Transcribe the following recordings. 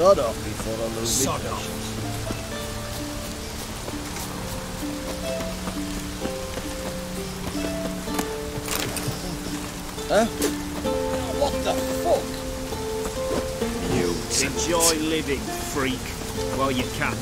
Sod off before I lose Sod my off. patience. Huh? What the fuck? You enjoy living, freak, while you can.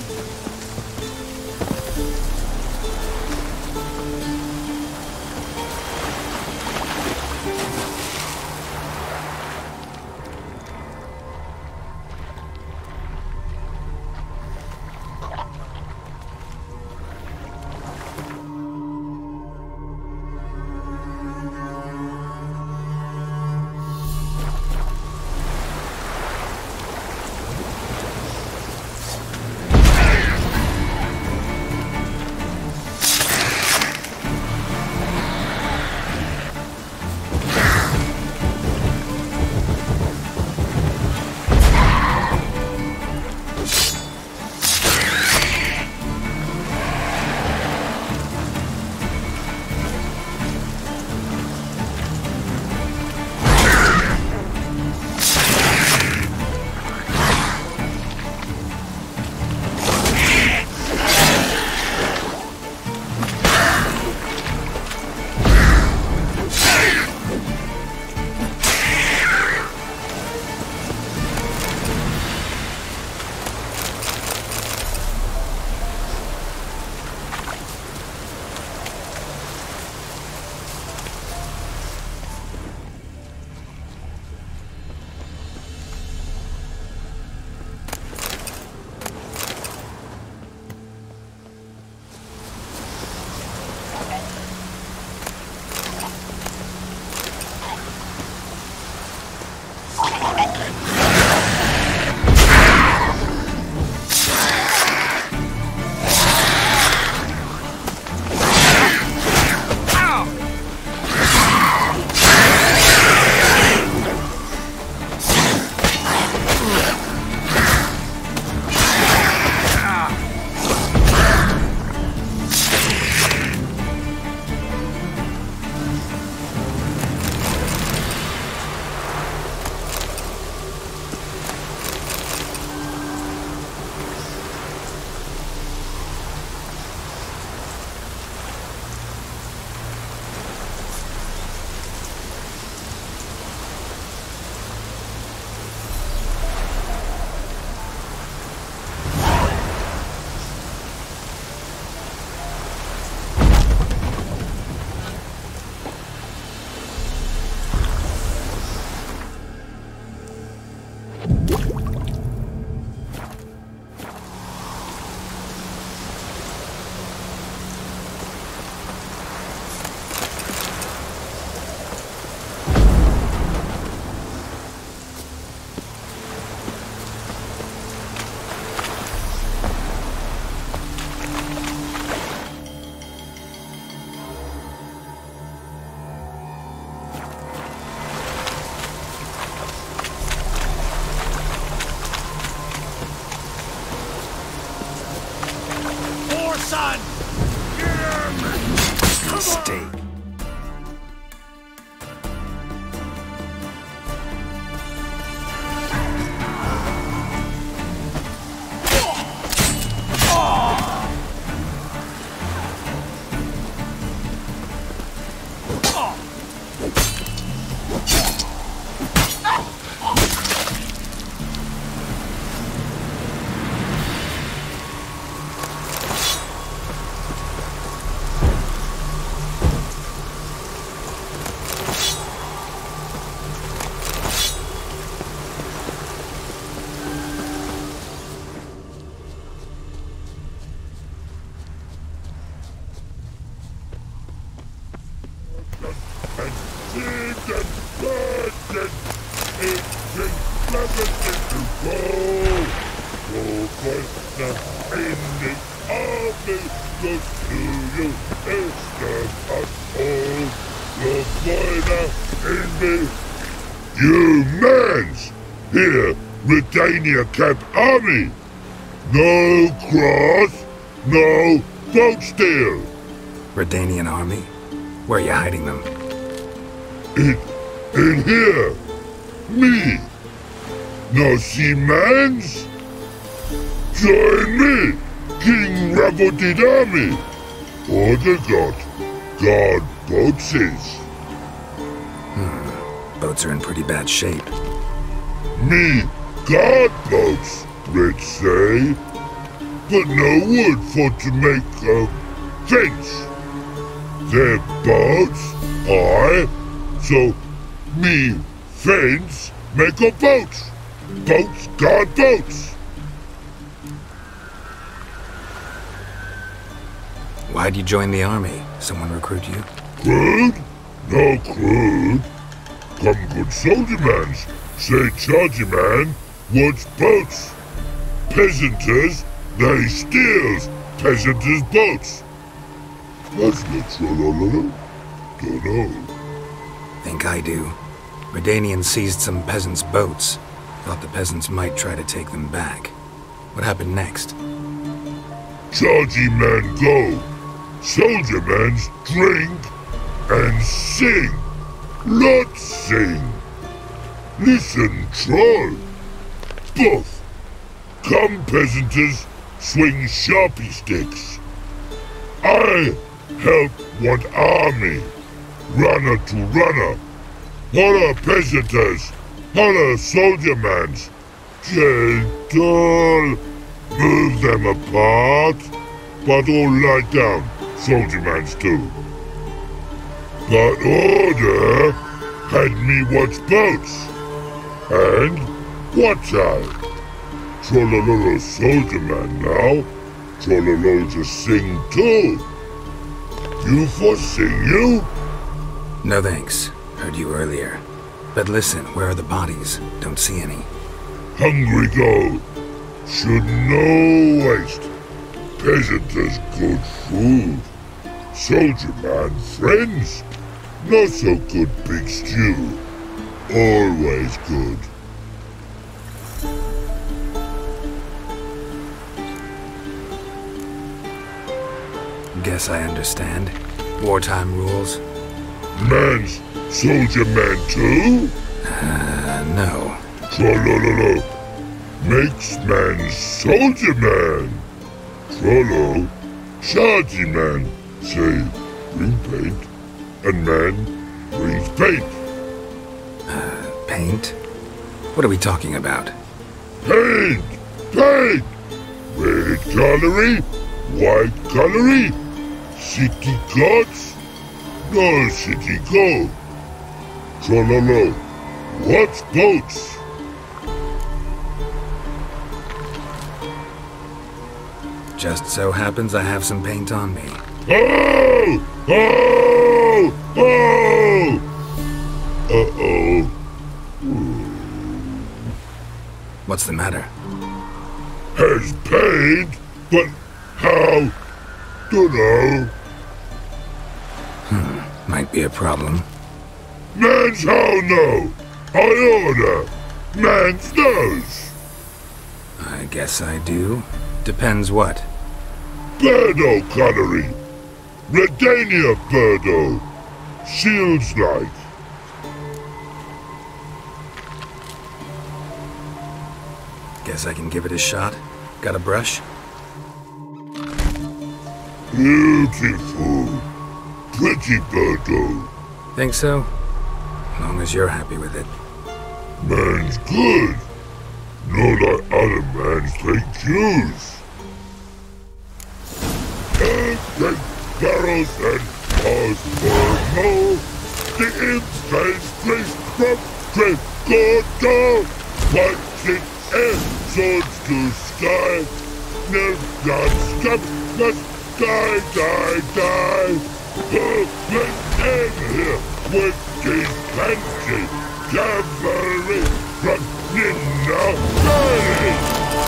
Son! Get him! Mistake. You mans! Here, Redania Camp Army! No cross, no folk steal! Redanian army? Where are you hiding them? In here! Me! no see mans? Join me, King Rabbit Army. Order God, guard boatses. Boats are in pretty bad shape. Me guard boats, let's say. But no wood for to make a fence. They're boats, aye. So me fence make a boat. Boats guard boats. Why'd you join the army? Someone recruit you? Crude? No crude. Come good soldier mans. Say chargy man wants boats. Peasanters, they steals peasanters' boats. That's not true, don't know. Think I do. Redanians seized some peasants' boats. Thought the peasants might try to take them back. What happened next? Chargy man go. Soldier mans drink and sing. Not sing. Listen, troll. Both. Come peasanters swing sharpie sticks. I help one army. Runner to runner. Holla peasanters. Holla soldier mans. Gentle. Move them apart. But all lie down. Soldier mans too. But order had me watch boats. And watch I. Trollololo soldier man now. Trollololo just sing too. You for sing you? No thanks. Heard you earlier. But listen, where are the bodies? Don't see any. Hungry go. Should no waste. Peasanters good food. Soldier man friends. Not so good big stew. Always good. Guess I understand. Wartime rules? Man's soldier man too? No. Trollololo. Makes man soldier man. Trollo. Chargy man. Say, bring paint. And man brings paint. Paint? What are we talking about? Paint! Paint! Red colory, white colory, city gods, no city go. Trollolo, what's boats? Just so happens I have some paint on me. Oh! Oh! Oh! Uh-oh. What's the matter? Has paint, but how? Dunno. Might be a problem. Man's how no? I order. Man's knows. I guess I do. Depends what. Birdo colory. Redania Birdo. Shields like. Guess I can give it a shot. Got a brush? Beautiful. Pretty Birdo. Think so? As long as you're happy with it. Man's good. Not like other mans take use. And take barrels and cause for more. The imps place from Trevor. What's it air? Swords to sky. Nerve not stop. Must die. Let's end here with these fancy cavalry running now.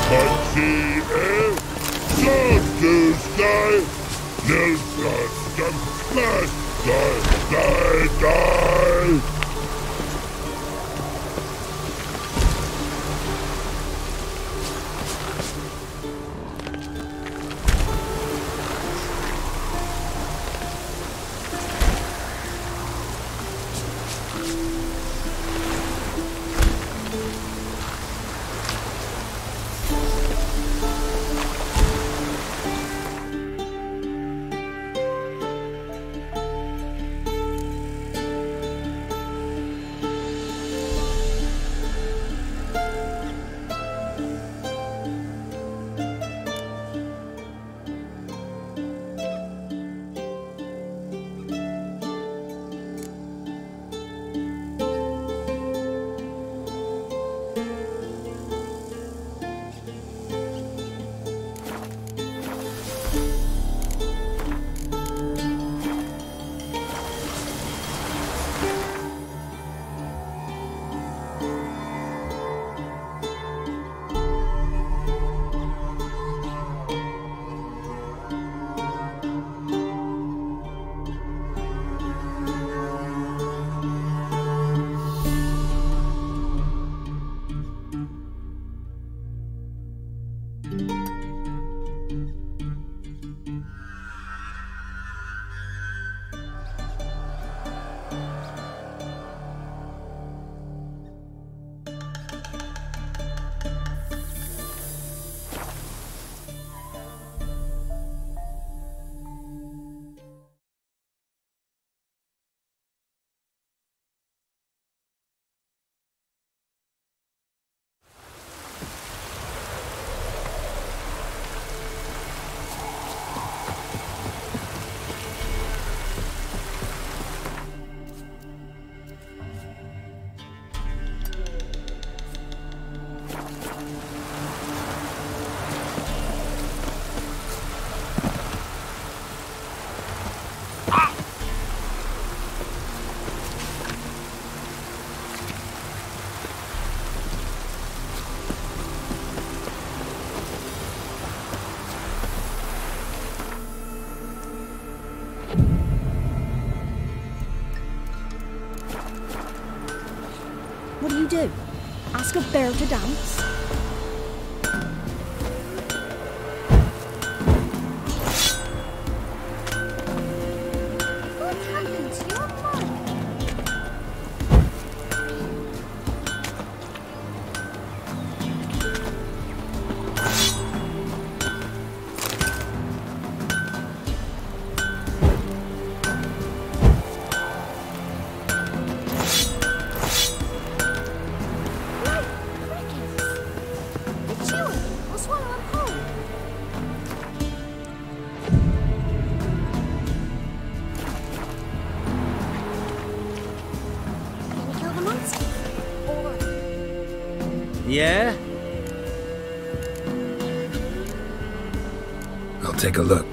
Fancy air. Swords to sky. Nerve not stop. Must die. Ask a bear to dance. What happened to your mind? Yeah? I'll take a look.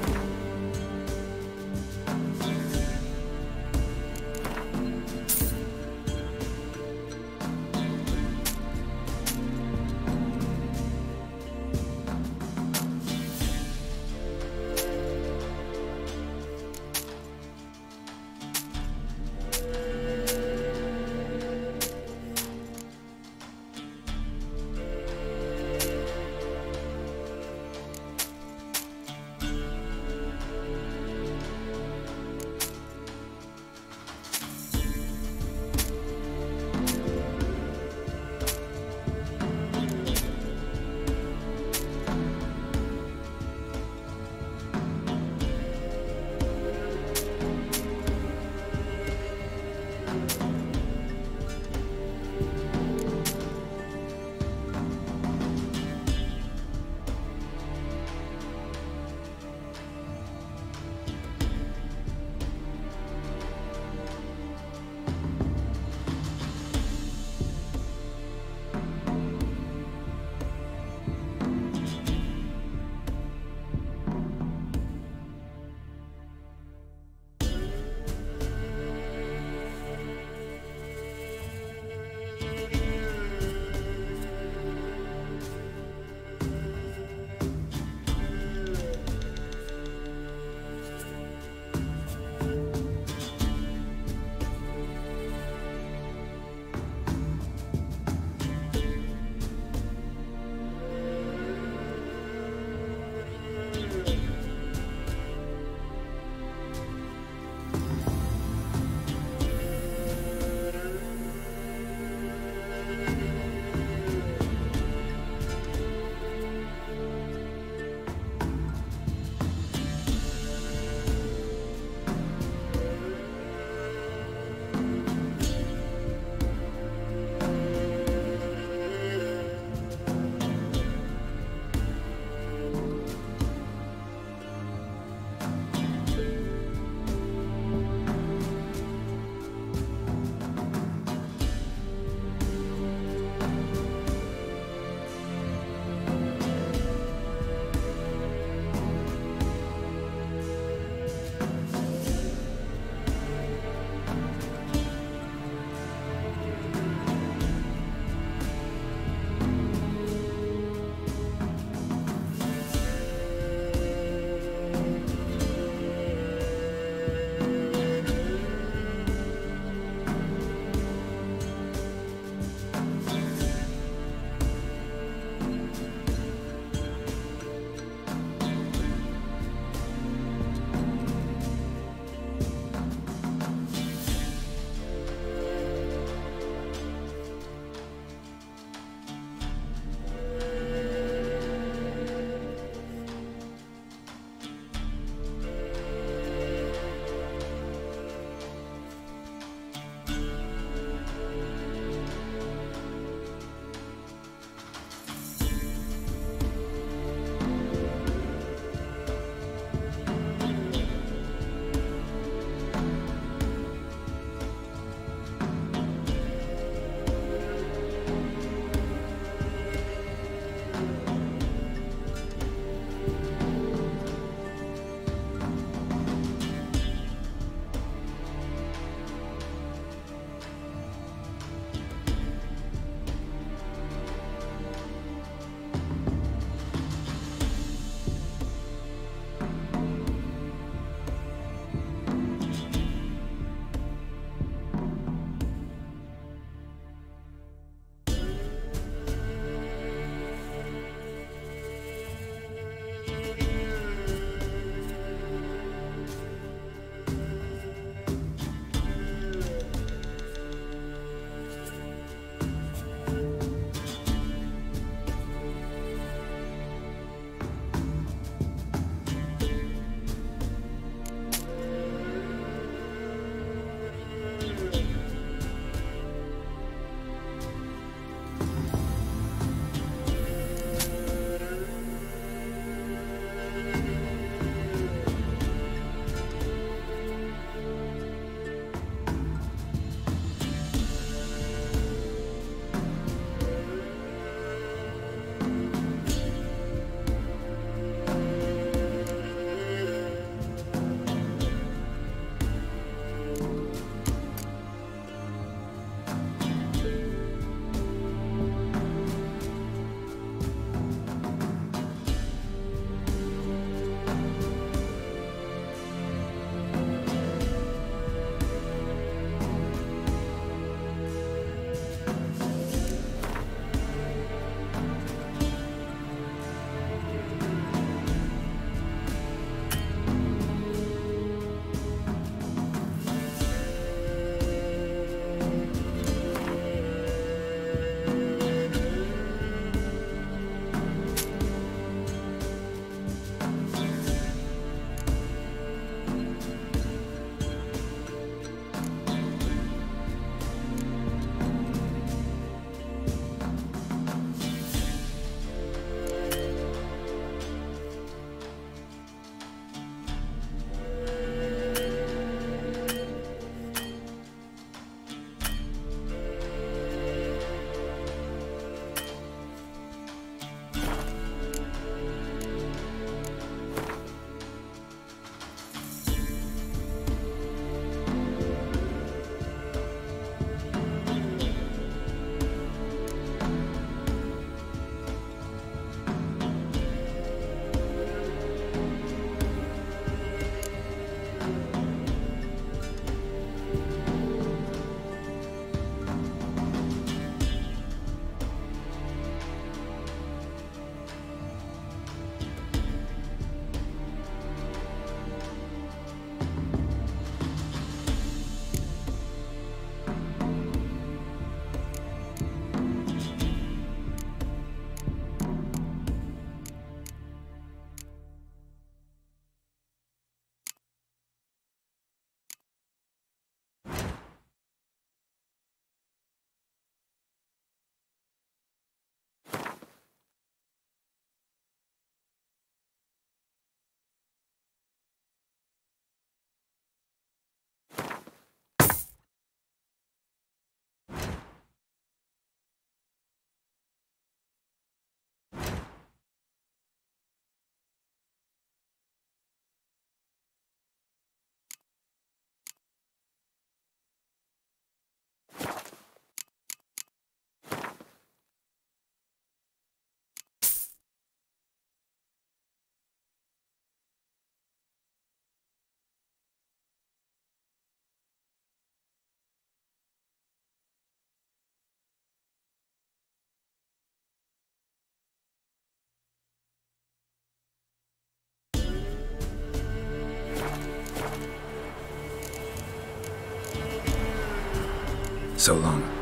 So long.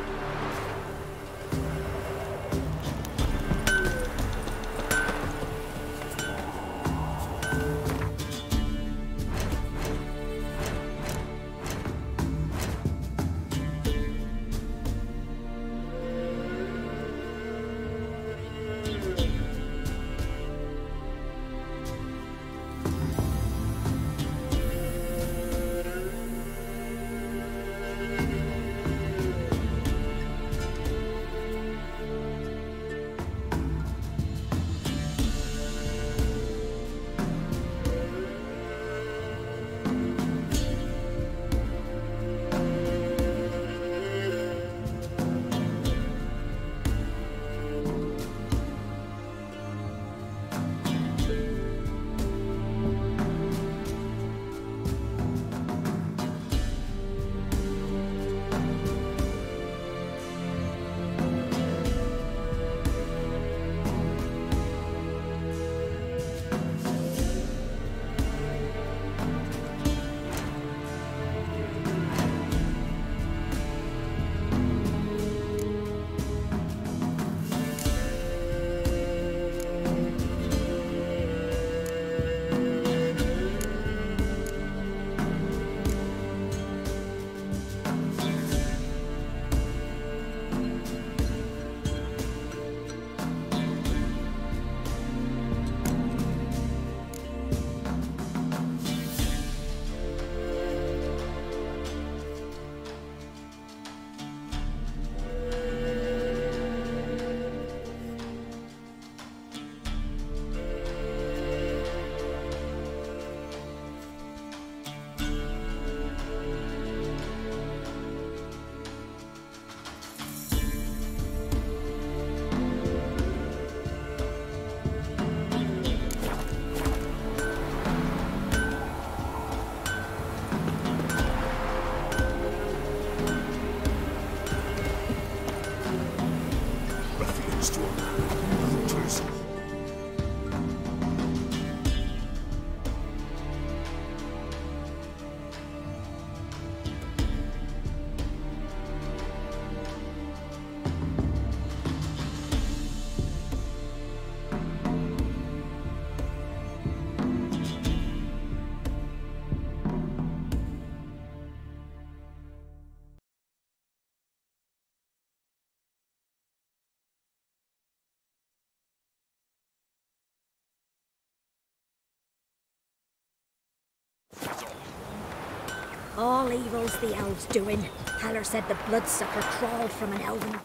All evil's the elves doing. Haller said the bloodsucker crawled from an elven...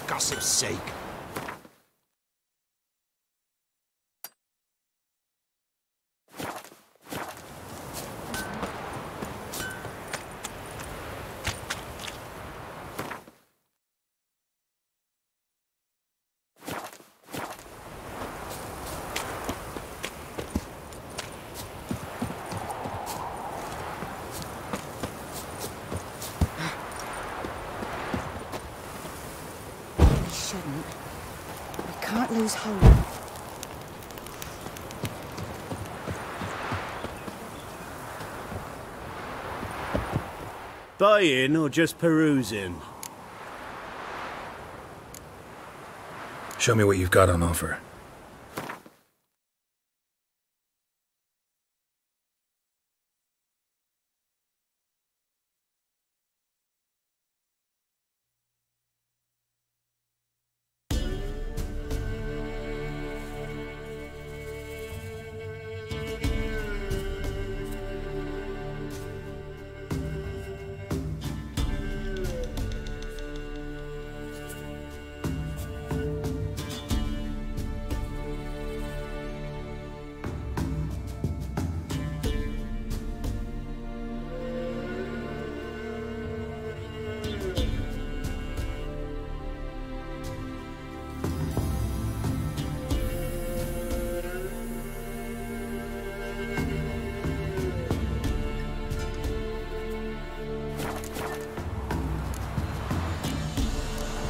Gossip's sake. Can't lose hope. Buying or just perusing? Show me what you've got on offer.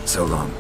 So long.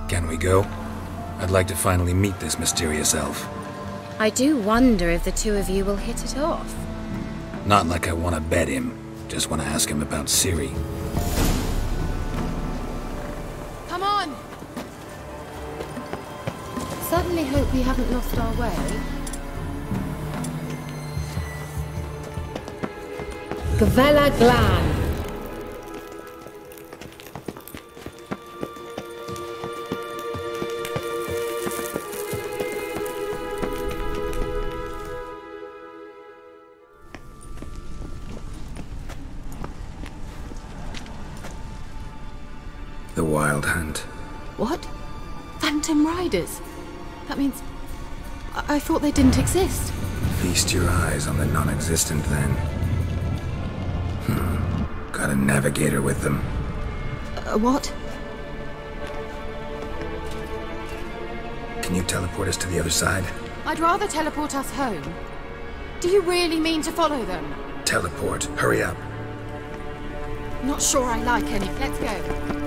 Can we go? I'd like to finally meet this mysterious elf. I do wonder if the two of you will hit it off. Not like I want to bet him. Just want to ask him about Ciri. Come on! Certainly hope we haven't lost our way. Gavella Glan. The Wild Hunt. What? Phantom Riders? That means... I thought they didn't exist. Feast your eyes on the non-existent then. Got a navigator with them. What? Can you teleport us to the other side? I'd rather teleport us home. Do you really mean to follow them? Teleport. Hurry up. Not sure I like any. Let's go.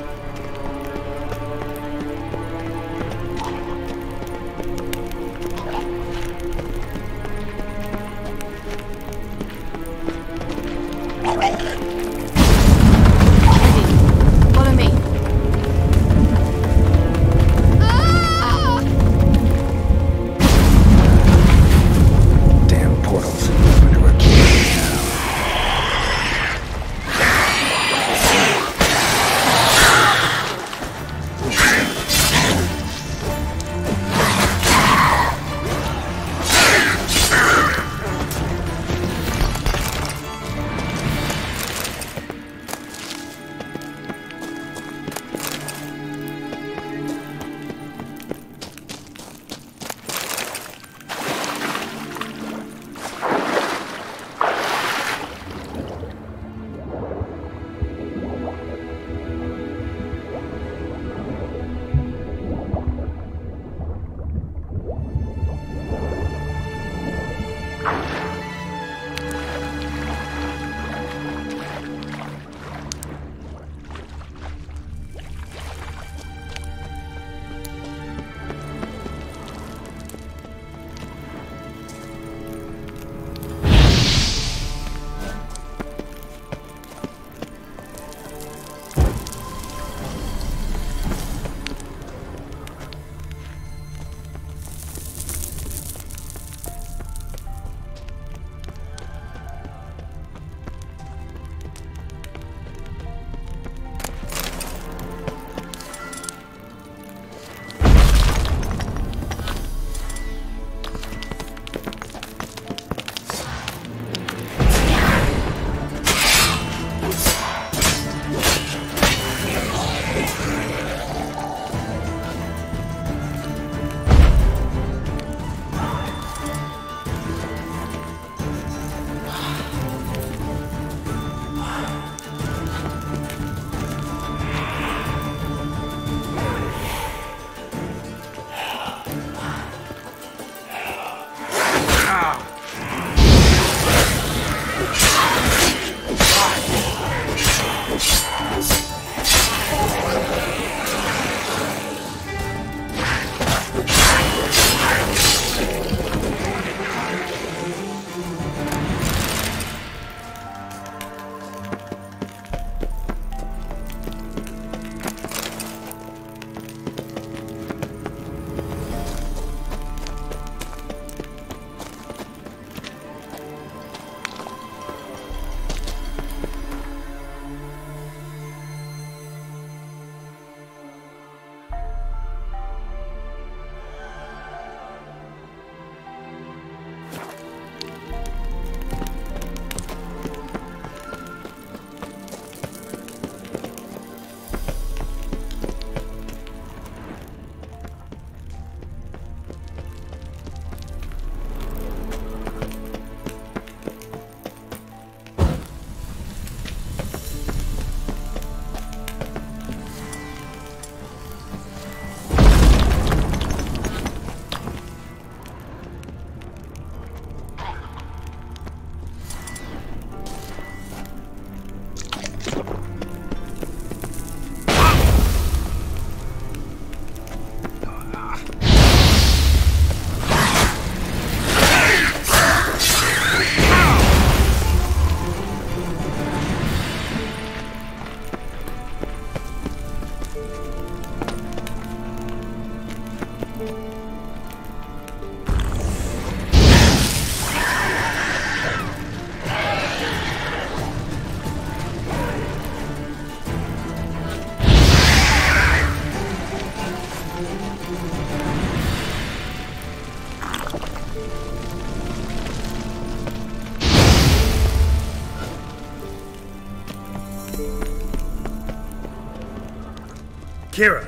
Kira!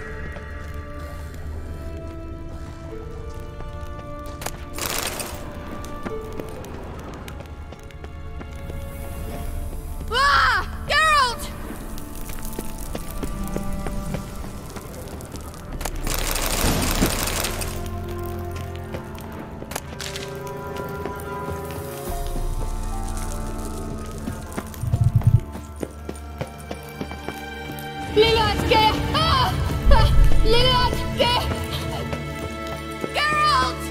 Ah! Geralt! Lilatke! Ah! Lilatke! Geralt!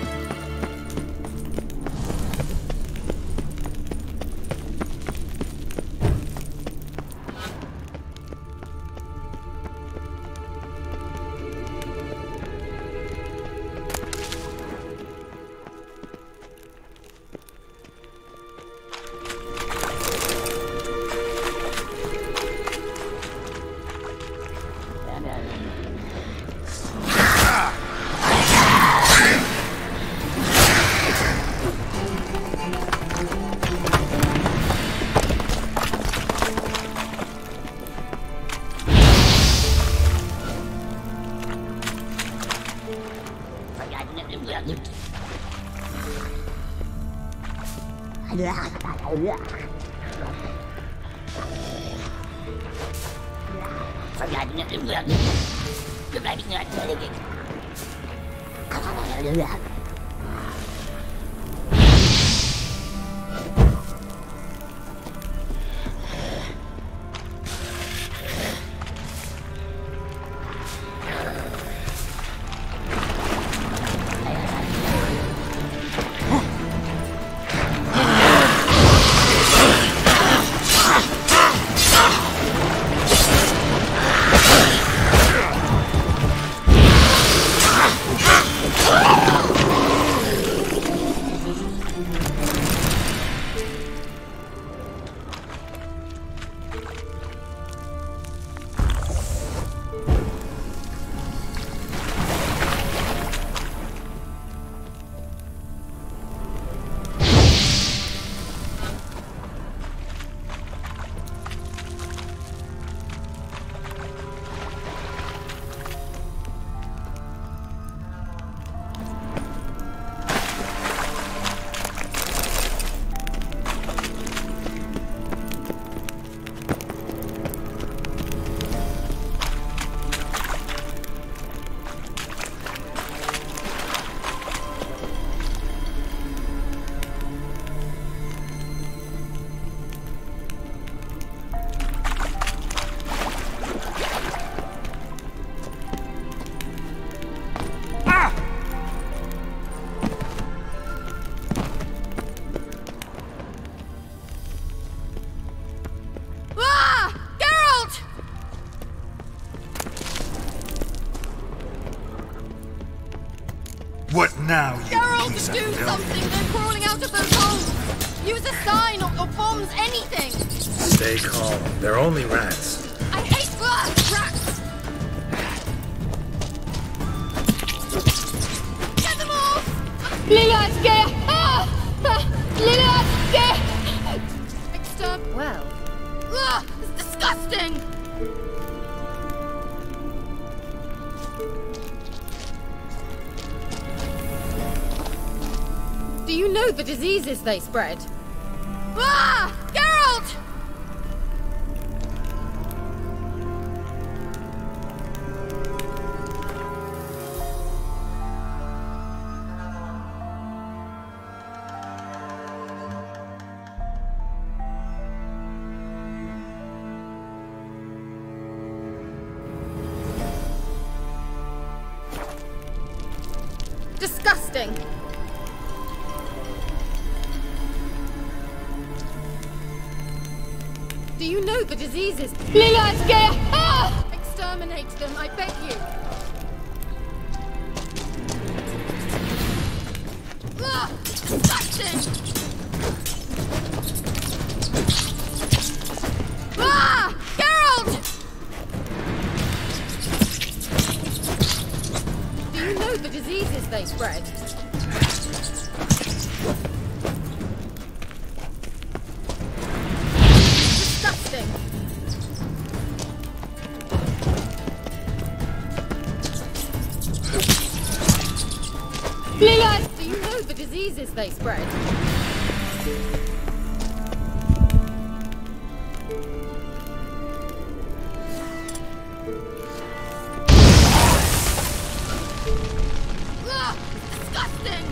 What now, you Geralt, piece do of filth? something! They're crawling out of those holes! Use a sign or bombs, anything! Stay calm. They're only rats. I hate rats! Get them off! Lilatke! Lilatke! Exterm... Well, Ugh, it's disgusting! do you know the diseases they spread? Ah! Geralt! Disgusting! Do you know the diseases? Lilatke! Ah! Exterminate them, I beg you! Ah! Disgusting! Ah! Geralt! Do you know the diseases they spread? Disgusting! diseases they spread. Ugh, disgusting!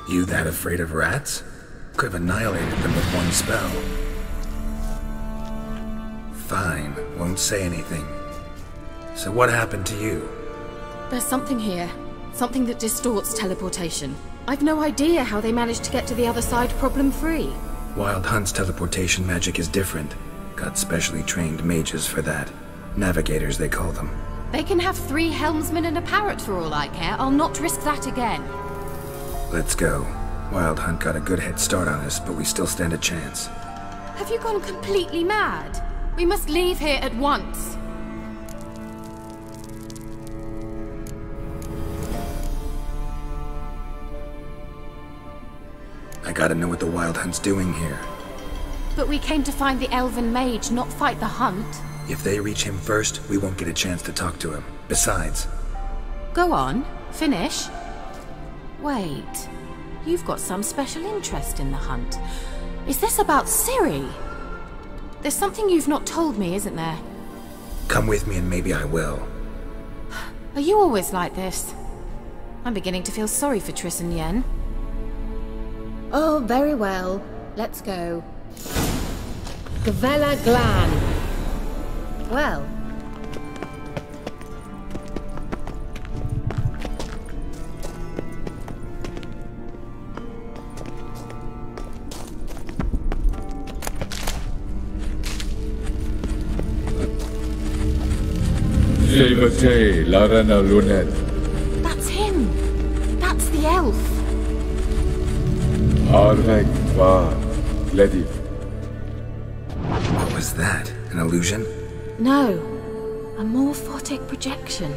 You that afraid of rats? Could have annihilated them with one spell. Fine, won't say anything. So what happened to you? There's something here. Something that distorts teleportation. I've no idea how they managed to get to the other side problem-free. Wild Hunt's teleportation magic is different. Got specially trained mages for that. Navigators, they call them. They can have 3 helmsmen and a parrot for all I care. I'll not risk that again. Let's go. Wild Hunt got a good head start on us, but we still stand a chance. Have you gone completely mad? We must leave here at once. I gotta know what the Wild Hunt's doing here. But we came to find the Elven Mage, not fight the Hunt. If they reach him first, we won't get a chance to talk to him. Besides... Go on. Finish. Wait. You've got some special interest in the Hunt. Is this about Ciri? There's something you've not told me, isn't there? Come with me and maybe I will. Are you always like this? I'm beginning to feel sorry for Triss and Yen. Oh, very well. Let's go. Gavella Glan. Well. Silvate Larena Lunet. That's him! That's the elf! Arvek Var Ledif. What was that? An illusion? No. A morphotic projection.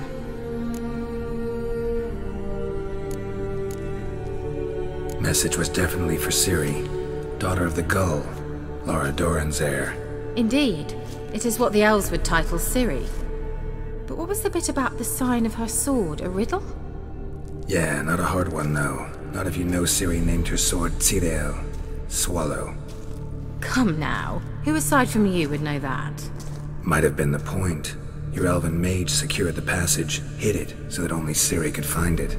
Message was definitely for Ciri, daughter of the Gull, Lara Dorren's heir. Indeed. It is what the elves would title Ciri. But what was the bit about the sign of her sword? A riddle? Yeah, not a hard one though. Not if you know Ciri named her sword Tzidel, Swallow. Come now. Who aside from you would know that? Might have been the point. Your elven mage secured the passage, hid it, so that only Ciri could find it.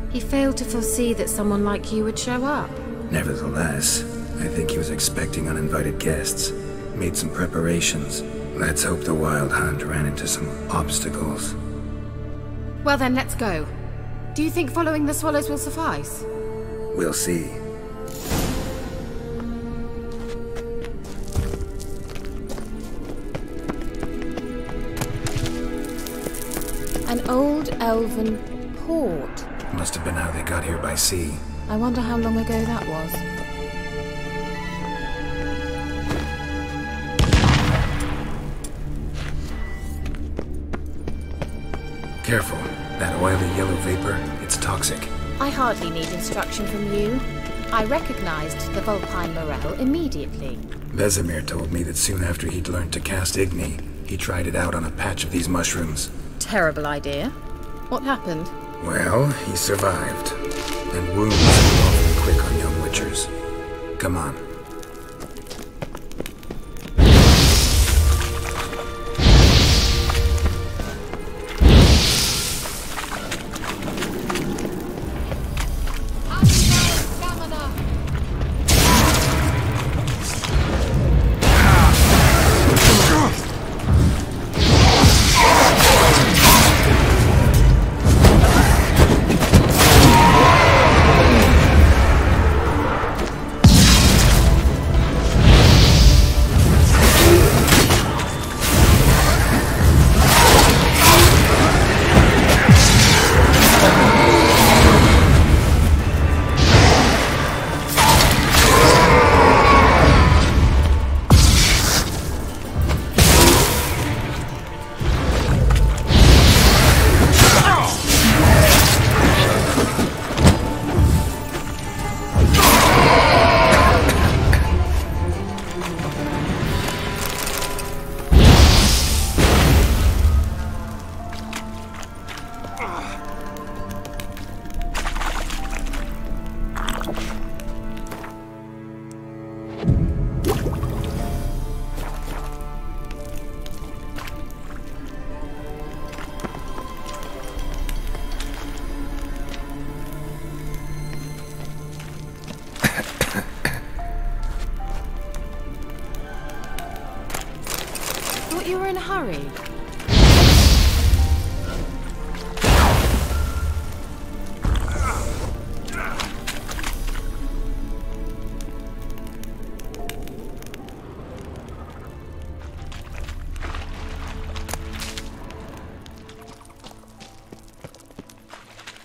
He failed to foresee that someone like you would show up. Nevertheless, I think he was expecting uninvited guests. Made some preparations. Let's hope the Wild Hunt ran into some obstacles. Well then, let's go. Do you think following the swallows will suffice? We'll see. An old elven port. Must have been how they got here by sea. I wonder how long ago that was. Careful. That oily yellow vapor, it's toxic. I hardly need instruction from you. I recognized the Vulpine Morel immediately. Vesemir told me that soon after he'd learned to cast Igni, he tried it out on a patch of these mushrooms. Terrible idea. What happened? Well, he survived. And wounds are awfully quick on young witchers. Come on. hurry.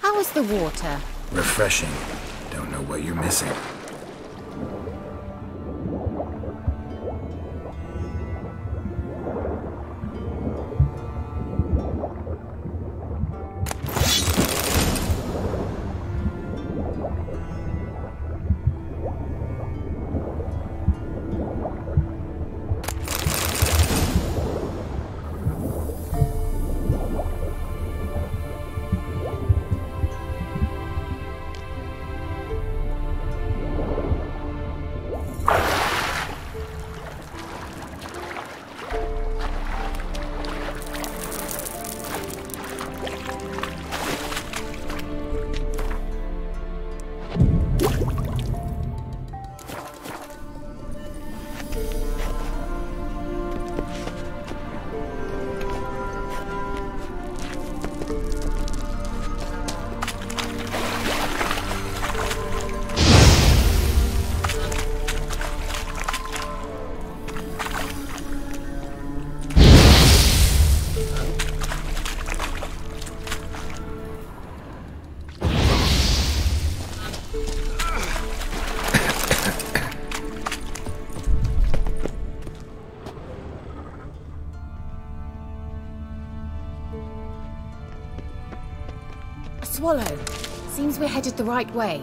How is the water? Refreshing. Don't know what you're missing. Swallow. Seems we're headed the right way.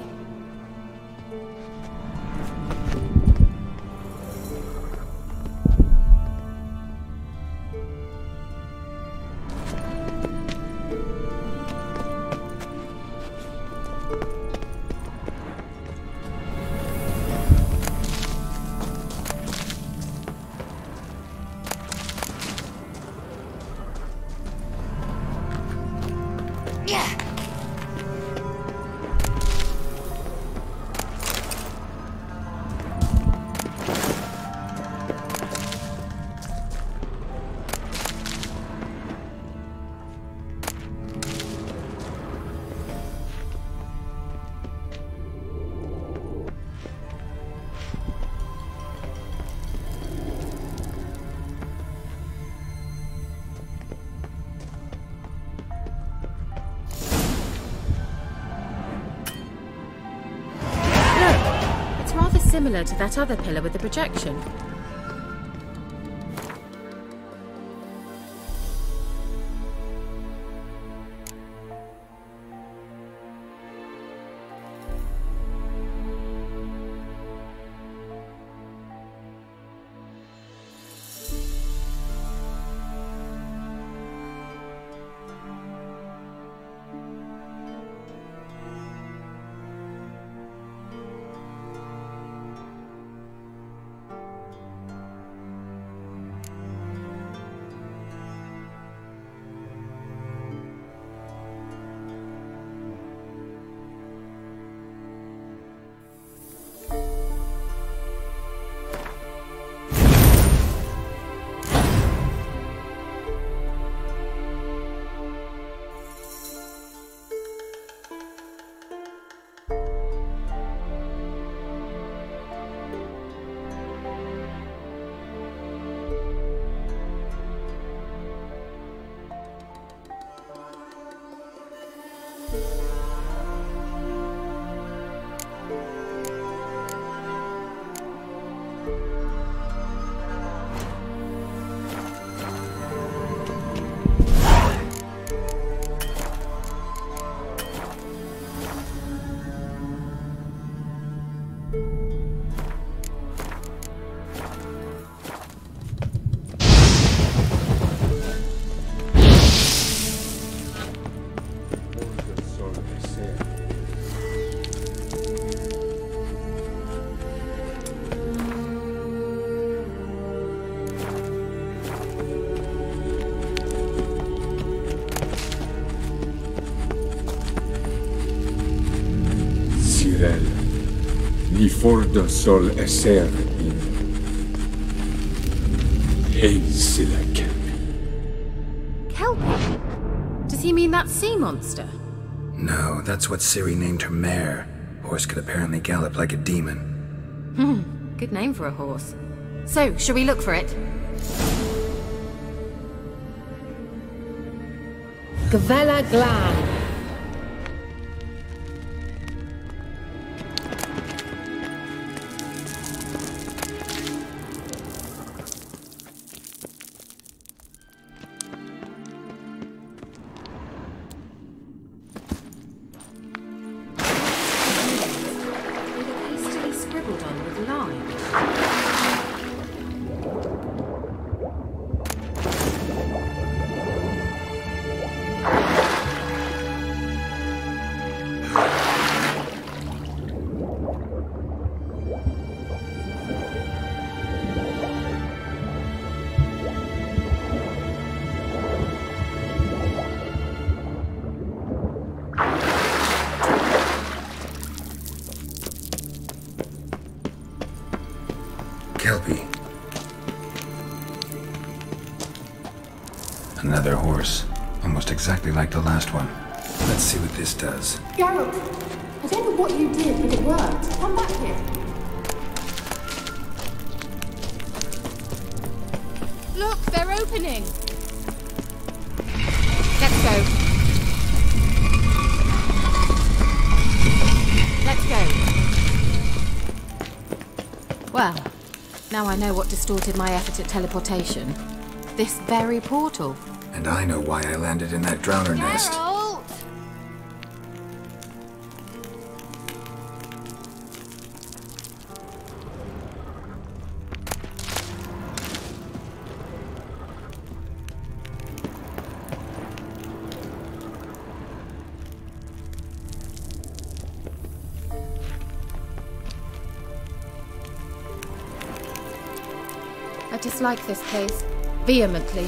Similar to that other pillar with the projection. Ni fordo sol eser in Heisilaken. mean that sea monster? No, that's what Ciri named her mare. Horse could apparently gallop like a demon. Good name for a horse. So, shall we look for it? Gavella Glan. They look hastily scribbled on with lime. Kelpie. Another horse. Almost exactly like the last one. Let's see what this does. Geralt, I don't know what you did, but it worked. Come back here. Look, they're opening! Let's go. Let's go. Well, now I know what distorted my effort at teleportation. This very portal. And I know why I landed in that drowner nest. Geralt! I dislike this place vehemently.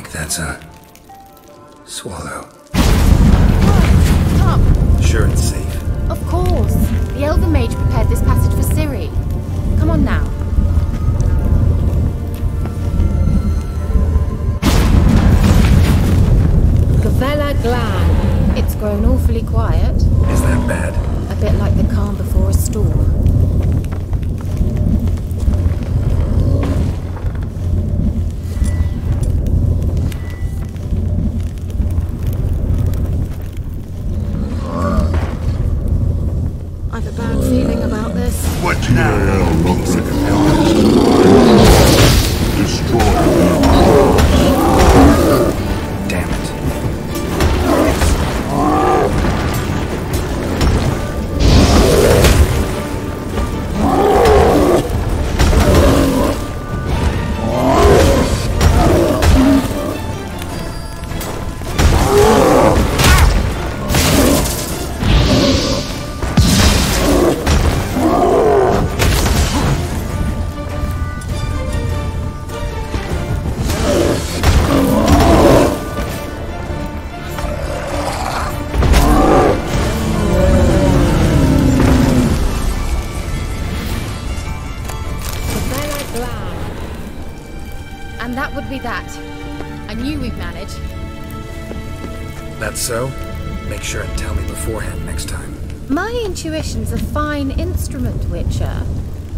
think that's a swallow. Come. Sure it's safe. Of course. The Elven Mage prepared this passage for Ciri. Come on now. Gavella Glan. It's grown awfully quiet. Is that bad? A bit like the calm before a storm. I've a bad feeling about this. What now? Destroy. Damn it. And that would be that. I knew we'd manage. That's so? Make sure and tell me beforehand next time. My intuition's a fine instrument, Witcher.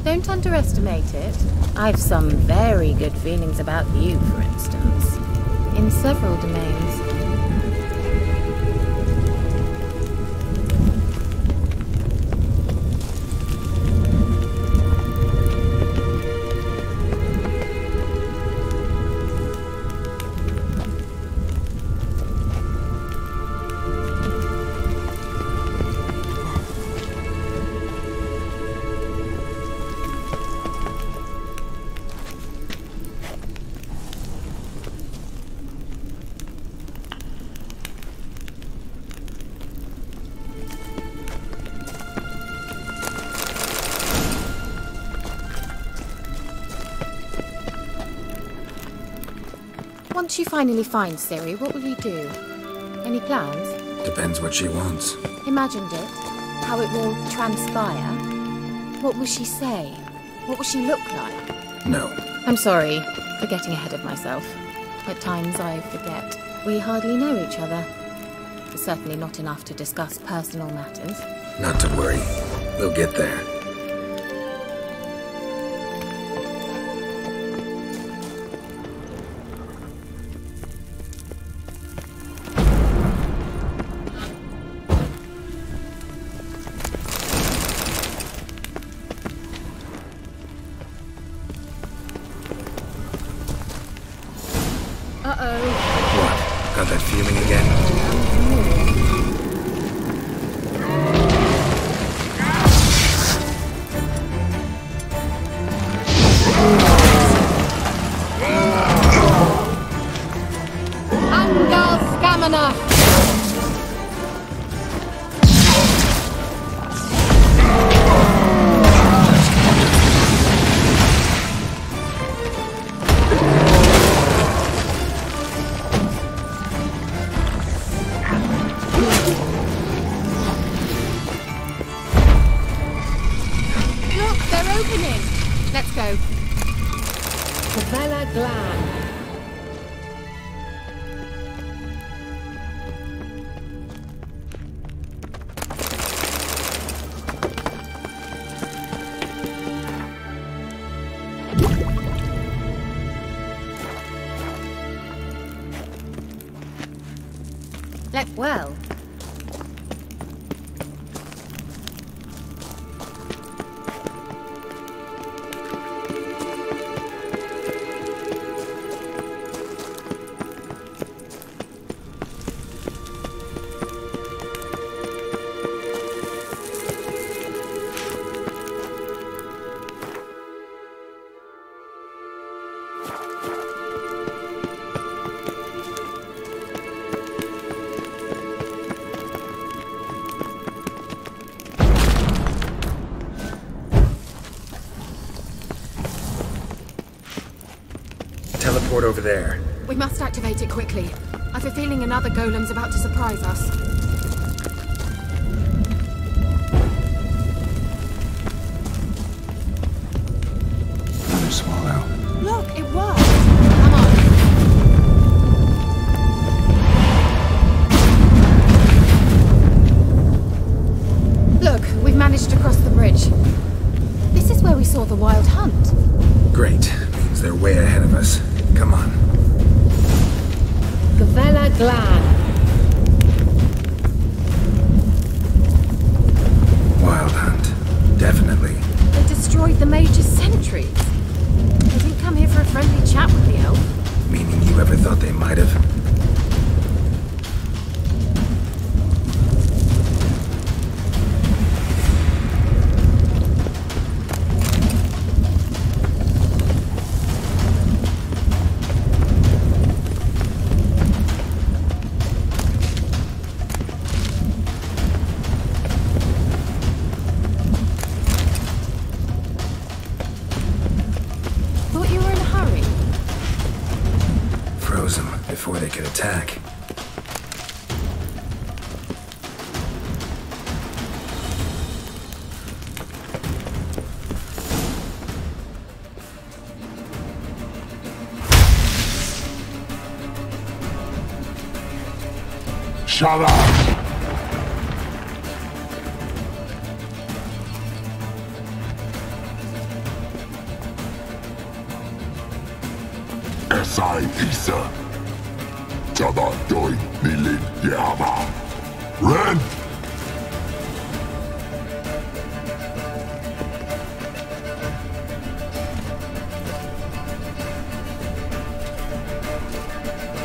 Don't underestimate it. I've some very good feelings about you, for instance. In several domains. Once you finally find Ciri, what will you do? Any plans? Depends what she wants. Imagined it? How it will transpire? What will she say? What will she look like? No. I'm sorry for getting ahead of myself. At times I forget. We hardly know each other. Certainly not enough to discuss personal matters. Not to worry. We'll get there. Uh-oh. What? Got that feeling again? Angal Scamina! Look, they're opening! Let's go. Gavella Glan. Well. Teleport over there. We must activate it quickly. I've a feeling another golem's about to surprise us. Another swallow. Look, it worked! Come on. Look, we've managed to cross the bridge. This is where we saw the wild hunt. Great. Means they're way ahead of us. Come on. Gavella Glan. Wild hunt. Definitely. They destroyed the Mage's sentries. They didn't come here for a friendly chat with the elf. Meaning you ever thought they might have? Thought you were in a hurry. Froze them before they could attack. Shut up! Esai Isa. Jada Doi Nilin Yama. Ren!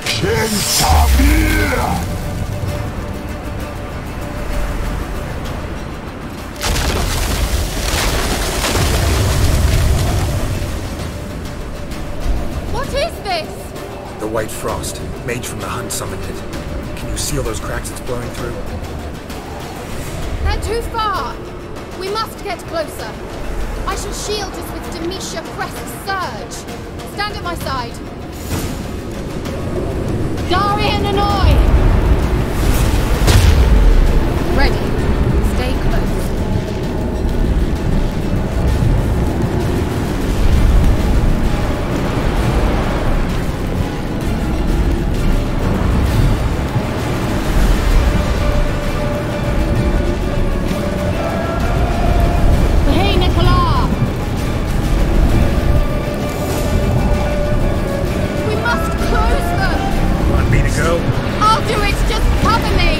Ken Samir! What is this? The White Frost. Mage from the hunt summoned it. Can you seal those cracks it's blowing through? They're too far. We must get closer. I shall shield us with Demetia Crest's surge. Stand at my side. Darian Annoy! Ready. Stay close. Hey, Nicola! We must close them! Want me to go? I'll do it! Just cover me!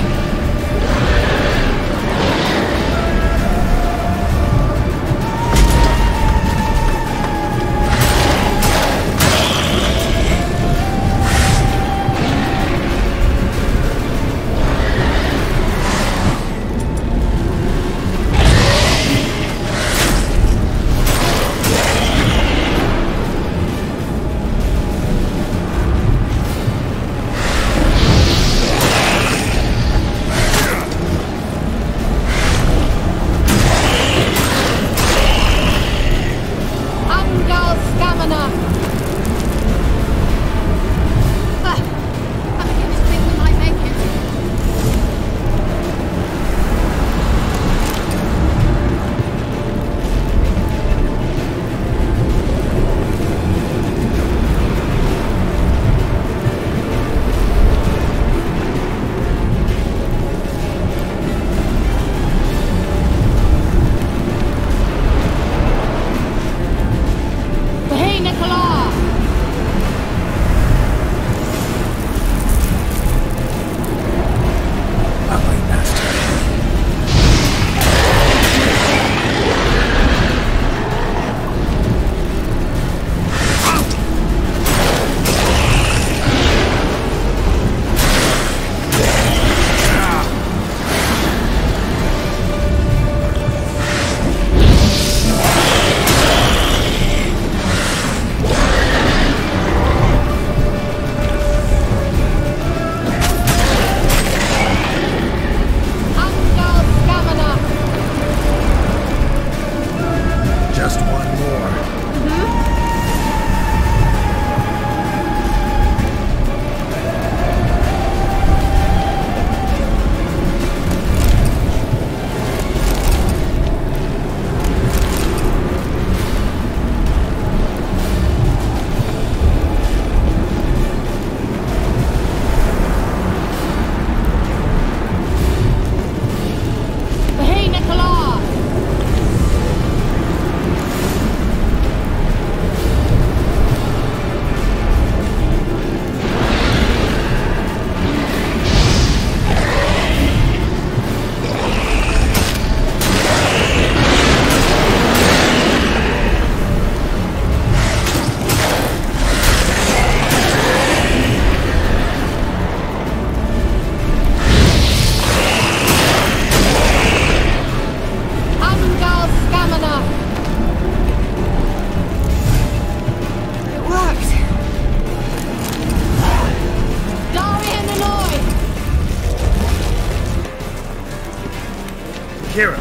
Kira!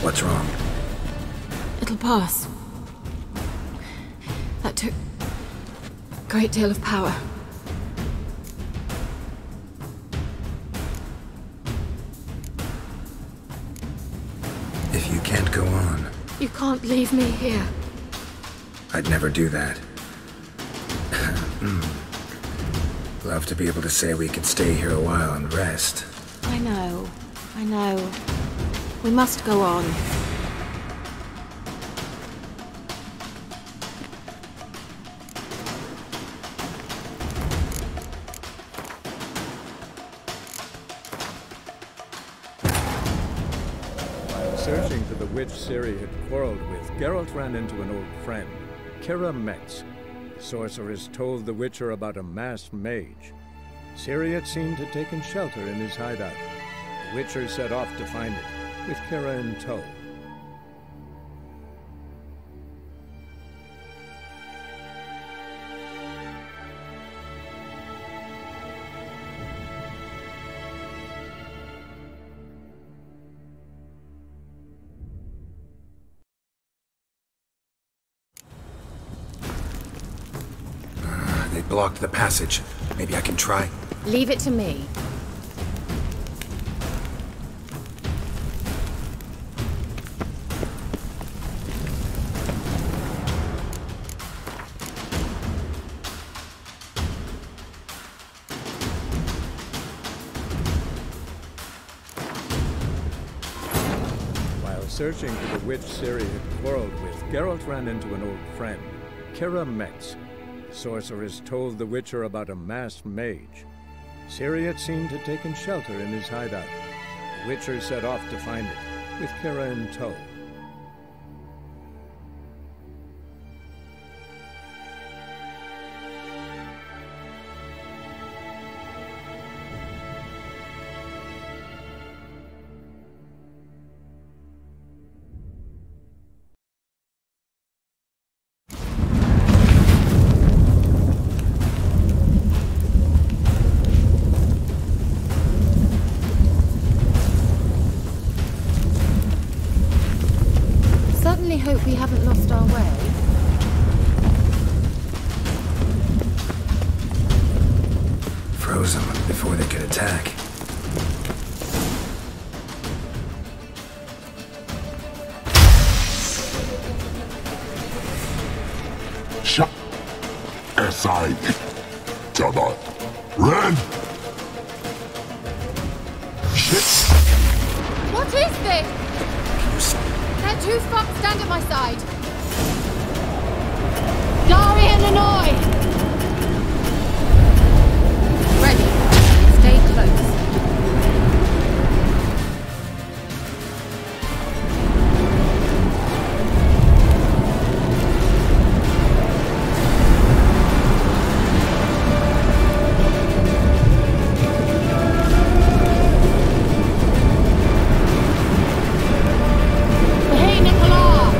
What's wrong? It'll pass. That took a great deal of power. If you can't go on, You can't leave me here. I'd never do that. Love to be able to say we could stay here a while and rest. I know. We must go on. While searching for the witch Ciri had quarreled with, Geralt ran into an old friend, Kira Metz. The sorceress told the Witcher about a masked mage. Ciri had seemed to have taken shelter in his hideout. The Witcher set off to find it, with Kira in tow. They blocked the passage. Maybe I can try? Leave it to me. While searching for the witch Ciri had quarreled with, Geralt ran into an old friend, Kira Metz. The sorceress told the Witcher about a masked mage. Ciri had seemed to have taken shelter in his hideout. The Witcher set off to find it, with Kira in tow. Hope we haven't lost our way. Froze them before they could attack. Shut. Aside. Jabba. Ren. Shit. What is this? They're too far. Stand at my side. Darian Annoy! Ready. Stay close. Hey, Nicola!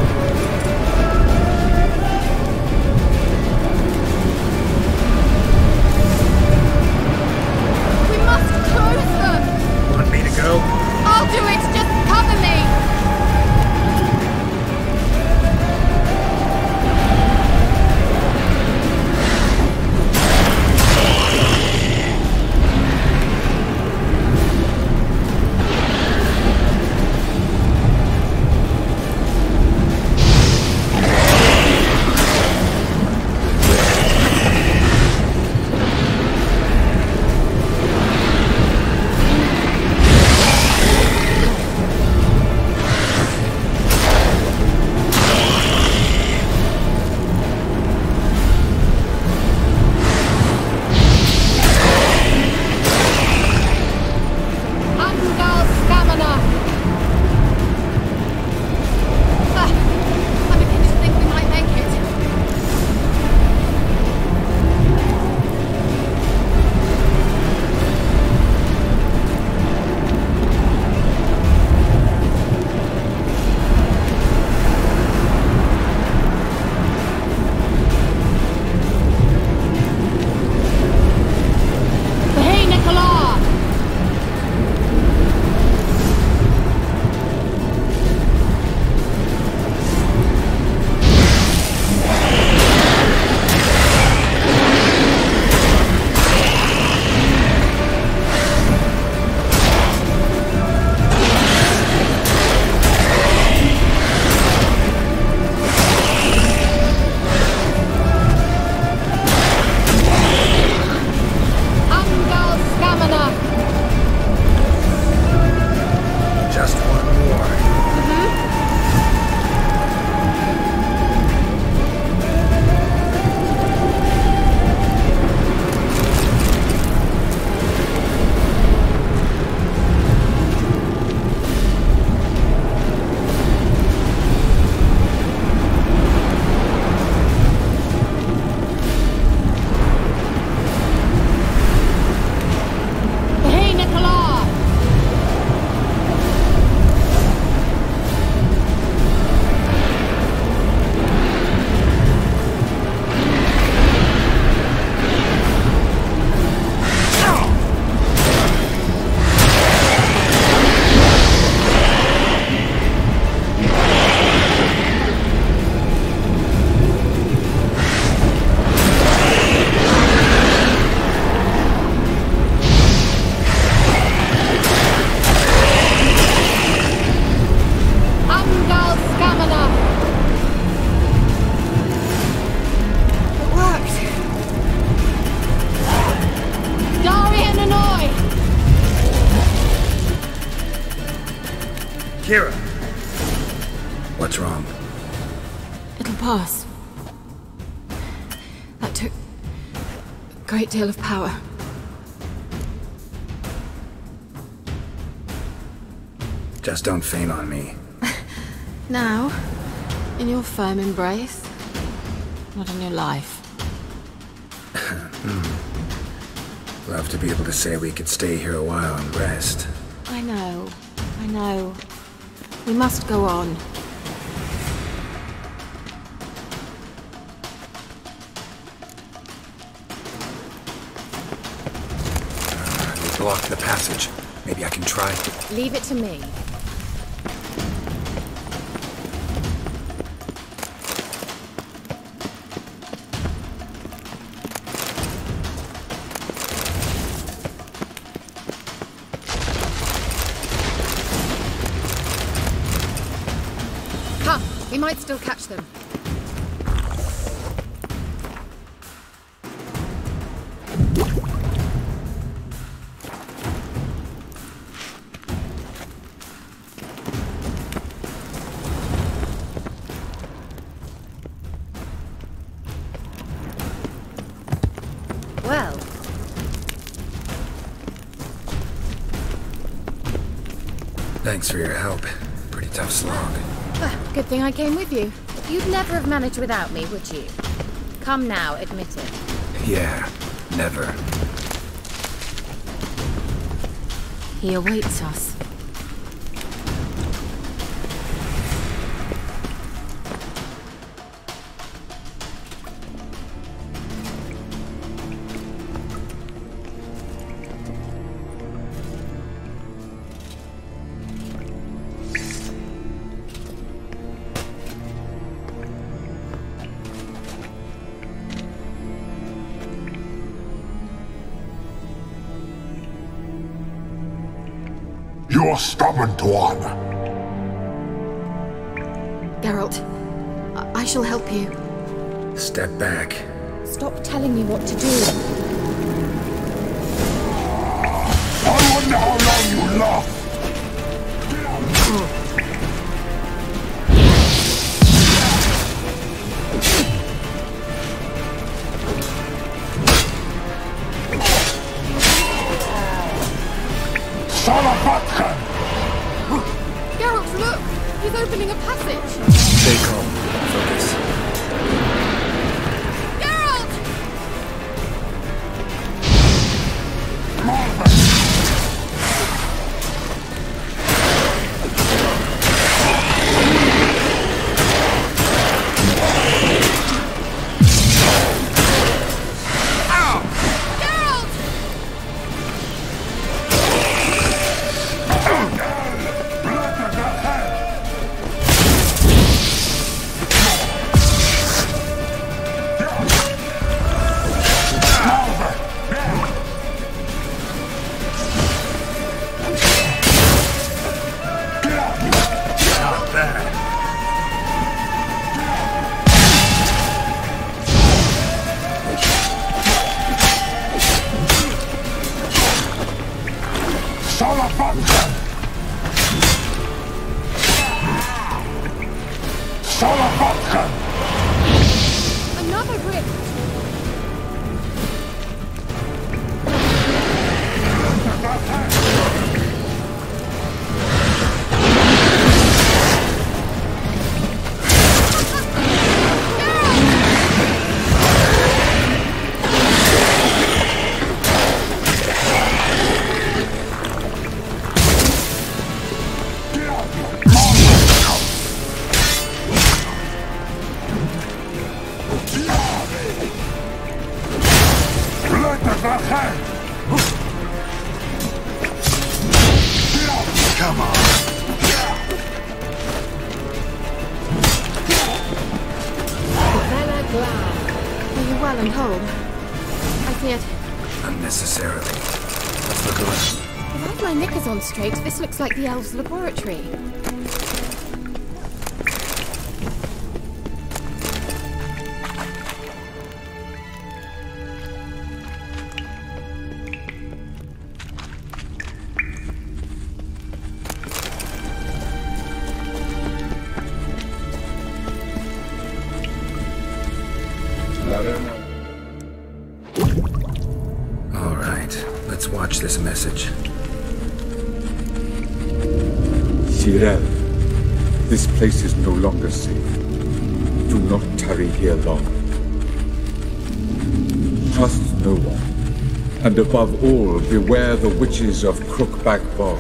great deal of power. Just don't faint on me. Now, in your firm embrace, not in your life. Love to be able to say we could stay here a while and rest. I know. We must go on. They blocked the passage. Maybe I can try. Leave it to me. Come, we might still catch them. Well. Thanks for your help. Pretty tough slog. Good thing I came with you. You'd never have managed without me, would you? Come now, admit it. Yeah, never. He awaits us. You're stubborn one. Geralt, I shall help you. Step back. Stop telling me what to do. I wonder how long you last. Geralt, look! He's opening a passage! Stay calm. Focus. Geralt! Another rift! Come on. Bella Glad. Are you well and whole? I feared. Unnecessarily. Let's look around. If I have my knickers on straight, this looks like the elves' laboratory. Let's watch this message. Cyril, this place is no longer safe. Do not tarry here long. Trust no one. And above all, beware the witches of Crookback Bog.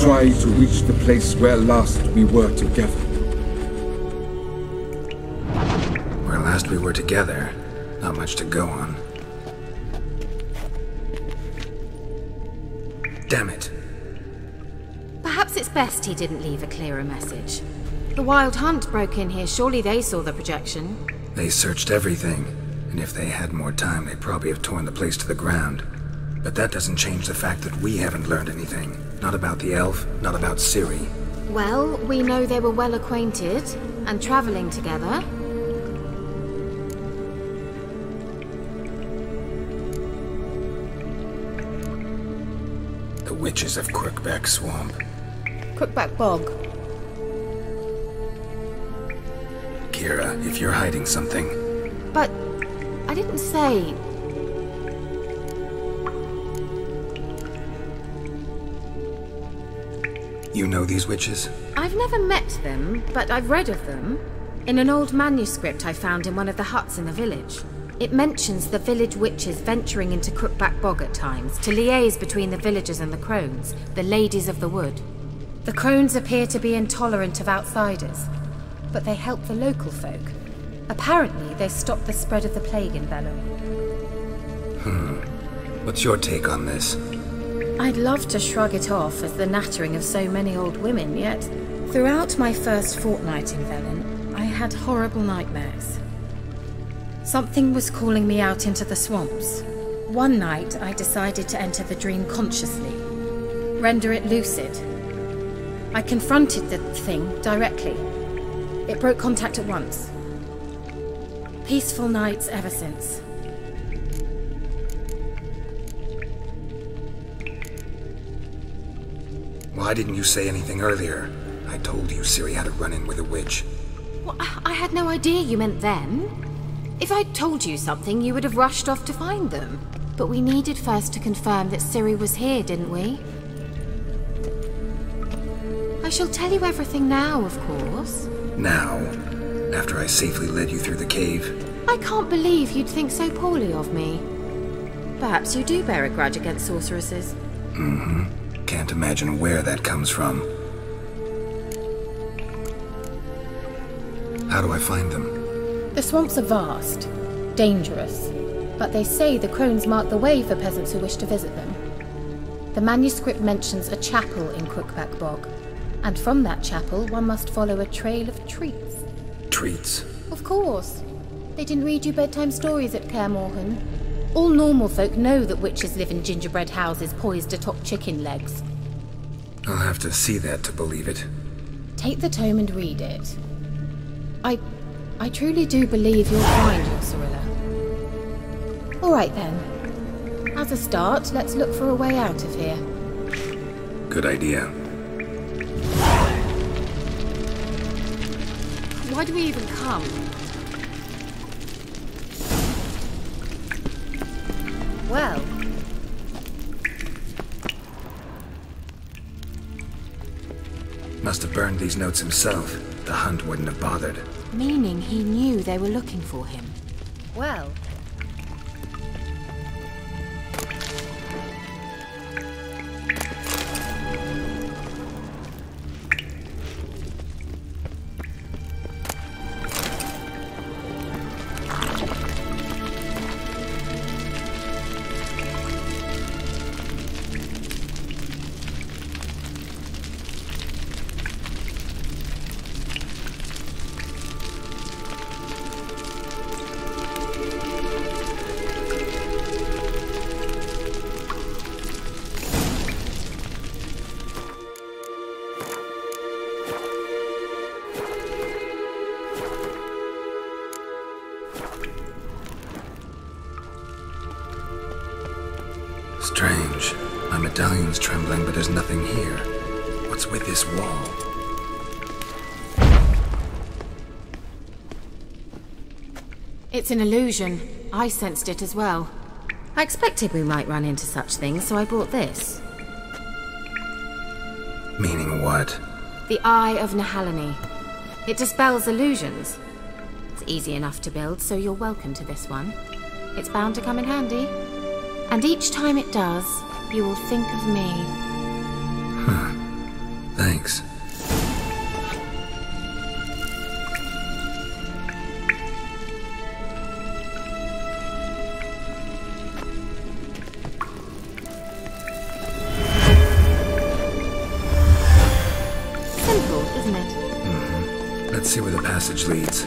Try to reach the place where last we were together. Where last we were together, not much to go on. Damn it. Perhaps it's best he didn't leave a clearer message. The Wild Hunt broke in here. Surely they saw the projection. They searched everything, and if they had more time, they'd probably have torn the place to the ground. But that doesn't change the fact that we haven't learned anything. Not about the elf, not about Ciri. Well, we know they were well acquainted and traveling together. The witches of Crookback Swamp. Crookback Bog. Kira, if you're hiding something... But I didn't say... You know these witches? I've never met them, but I've read of them. In an old manuscript I found in one of the huts in the village. It mentions the village witches venturing into Crookback Bog at times to liaise between the villagers and the crones, the ladies of the wood. The crones appear to be intolerant of outsiders, but they help the local folk. Apparently, they stopped the spread of the plague in Vellum. What's your take on this? I'd love to shrug it off as the nattering of so many old women, yet throughout my first fortnight in Velen, I had horrible nightmares. Something was calling me out into the swamps. One night, I decided to enter the dream consciously, render it lucid. I confronted the thing directly. It broke contact at once. Peaceful nights ever since. Why didn't you say anything earlier? I told you Ciri had a run-in with a witch. Well, I had no idea you meant them. If I'd told you something, you would have rushed off to find them. But we needed first to confirm that Ciri was here, didn't we? I shall tell you everything now, of course. Now? After I safely led you through the cave? I can't believe you'd think so poorly of me. Perhaps you do bear a grudge against sorceresses. Can't imagine where that comes from. How do I find them? The swamps are vast, dangerous, but they say the crones mark the way for peasants who wish to visit them. The manuscript mentions a chapel in Crookback Bog, and from that chapel one must follow a trail of treats. Treats? Of course. They didn't read you bedtime stories at Kaer Morhen. All normal folk know that witches live in gingerbread houses poised atop chicken legs. I'll have to see that to believe it. Take the tome and read it. I truly do believe you'll find your Cirilla. All right then. As a start, let's look for a way out of here. Good idea. Why do we even come? Well, Must have burned these notes himself. The Hunt wouldn't have bothered. meaning he knew they were looking for him. Well, strange. My medallion's trembling, but there's nothing here. What's with this wall? it's an illusion. I sensed it as well. I expected we might run into such things, so I brought this. Meaning what? The Eye of Nehaleni. It dispels illusions. It's easy enough to build, so you're welcome to this one. It's bound to come in handy. And each time it does, you will think of me. Huh. Thanks. Simple, isn't it? Mm-hmm. Let's see where the passage leads.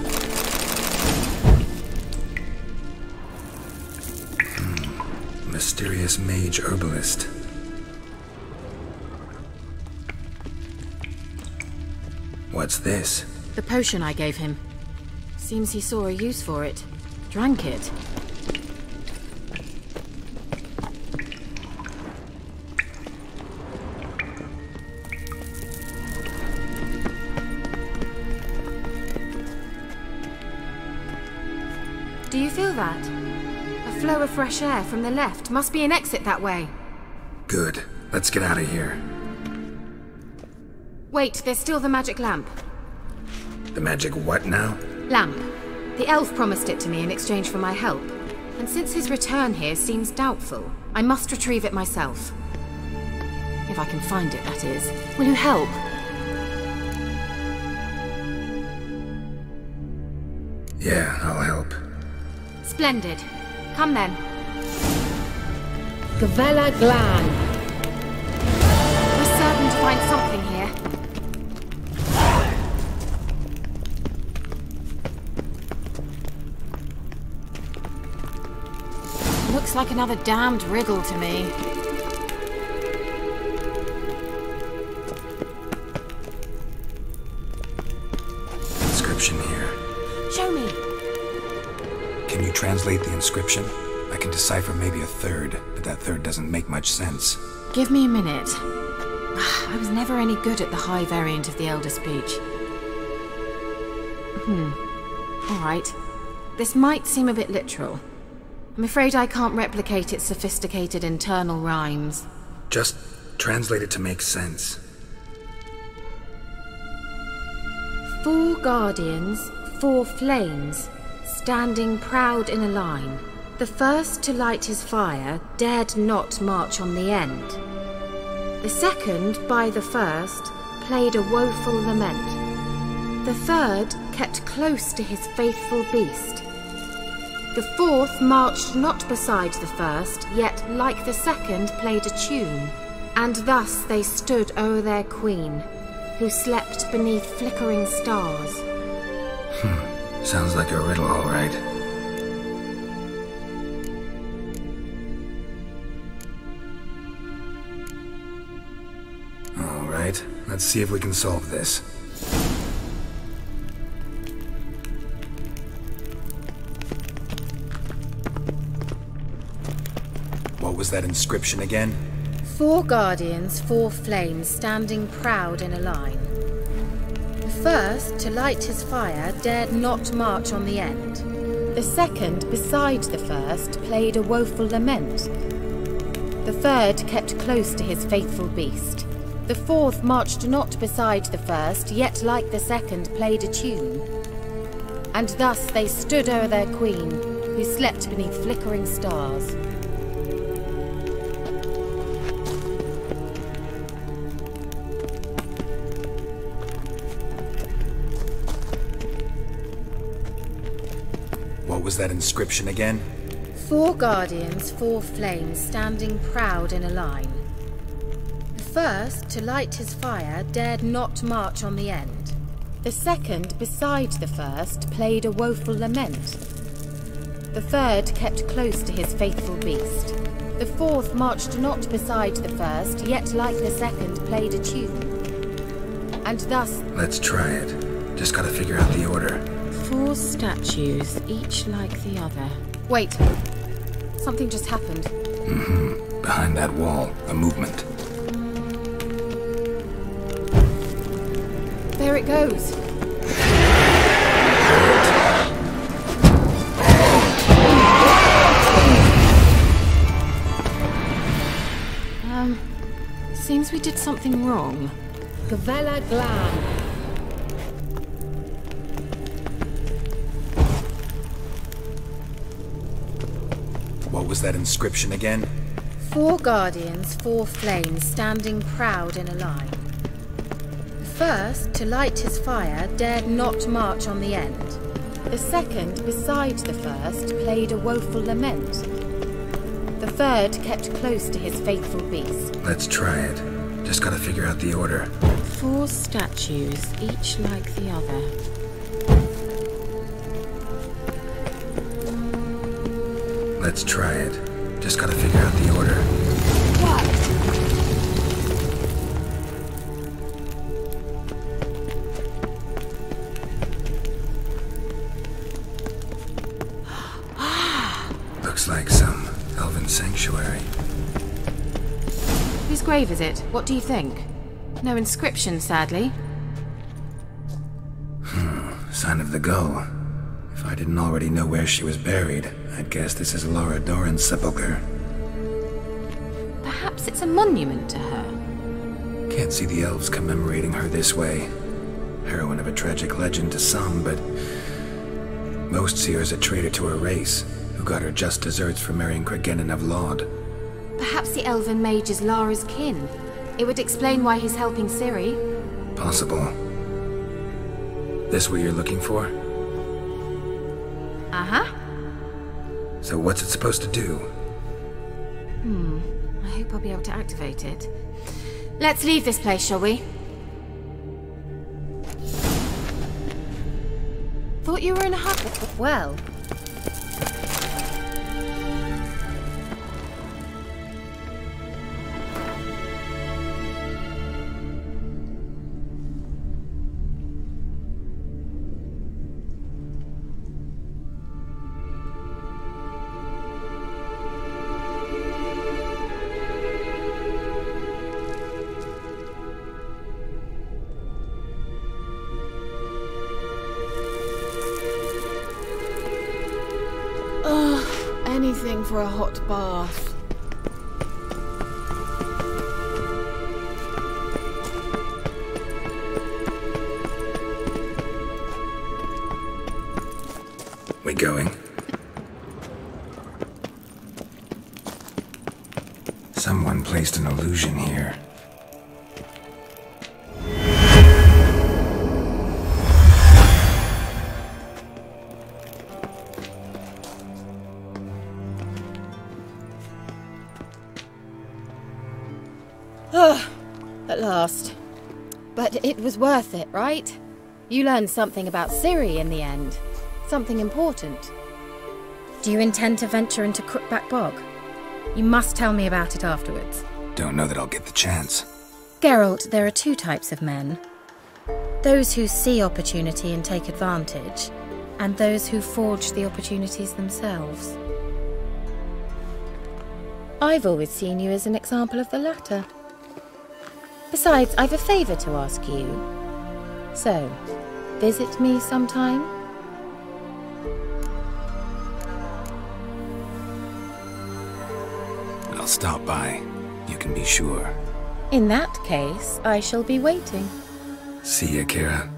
Mysterious mage herbalist. What's this? The potion I gave him. Seems he saw a use for it. Drank it. Do you feel that? A flow of fresh air from the left. Must be an exit that way. Good. Let's get out of here. Wait, there's still the magic lamp. The magic what now? Lamp. The elf promised it to me in exchange for my help. And since his return here seems doubtful, I must retrieve it myself. If I can find it, that is. Will you help? Yeah, I'll help. Splendid. Come then. Gavella Glan. We're certain to find something here. Looks like another damned riddle to me. Inscription here. Show me. Can you translate the inscription? I can decipher maybe a third, but that third doesn't make much sense. Give me a minute. I was never any good at the high variant of the Elder Speech. Alright. This might seem a bit literal. I'm afraid I can't replicate its sophisticated internal rhymes. Just translate it to make sense. 4 guardians, 4 flames, standing proud in a line. The first to light his fire dared not march on the end. The second, by the first, played a woeful lament. The third kept close to his faithful beast. The fourth marched not beside the first, yet like the second played a tune. And thus they stood o'er their queen, who slept beneath flickering stars. Sounds like a riddle, all right. All right, let's see if we can solve this. What was that inscription again? 4 guardians, 4 flames, standing proud in a line. The first, to light his fire, dared not march on the end. The second, beside the first, played a woeful lament. The third kept close to his faithful beast. The fourth marched not beside the first, yet like the second played a tune. And thus they stood o'er their queen, who slept beneath flickering stars. What was that inscription again? 4 guardians, 4 flames, standing proud in a line. The first, to light his fire, dared not march on the end. The second, beside the first, played a woeful lament. The third kept close to his faithful beast. The fourth marched not beside the first, yet like the second played a tune. And thus... Let's try it. Just gotta figure out the order. 4 statues, each like the other. Wait. Something just happened. Behind that wall, a movement. There it goes. Suppose we did something wrong. Gavella Glan. What was that inscription again? 4 guardians, 4 flames, standing proud in a line. The first, to light his fire, dared not march on the end. The second, beside the first, played a woeful lament. The third kept close to his faithful beast. Let's try it. Just gotta figure out the order. 4 statues, each like the other. Let's try it. Just gotta figure out the order. Looks like some elven sanctuary. Whose grave is it? What do you think? No inscription, sadly. Sign of the Gull. If I didn't already know where she was buried, I'd guess this is Laura Doran's sepulchre. Perhaps it's a monument to her. Can't see the elves commemorating her this way. Heroine of a tragic legend to some, but most see her as a traitor to her race, who got her just deserts for marrying Cregennan of Laud. Perhaps the elven mage is Lara's kin. It would explain why he's helping Ciri. Possible. This what you're looking for? Uh-huh. So what's it supposed to do? I hope I'll be able to activate it. Let's leave this place, shall we? Thought you were in a hut. Well, anything for a hot bath. We going? Someone placed an illusion here. at last. But it was worth it, right? You learned something about Ciri in the end. Something important. Do you intend to venture into Crookback Bog? You must tell me about it afterwards. Don't know that I'll get the chance. Geralt, there are 2 types of men. Those who see opportunity and take advantage, and those who forge the opportunities themselves. I've always seen you as an example of the latter. Besides, I've a favour to ask you. So, visit me sometime? I'll stop by. You can be sure. In that case, I shall be waiting. See ya, Kira.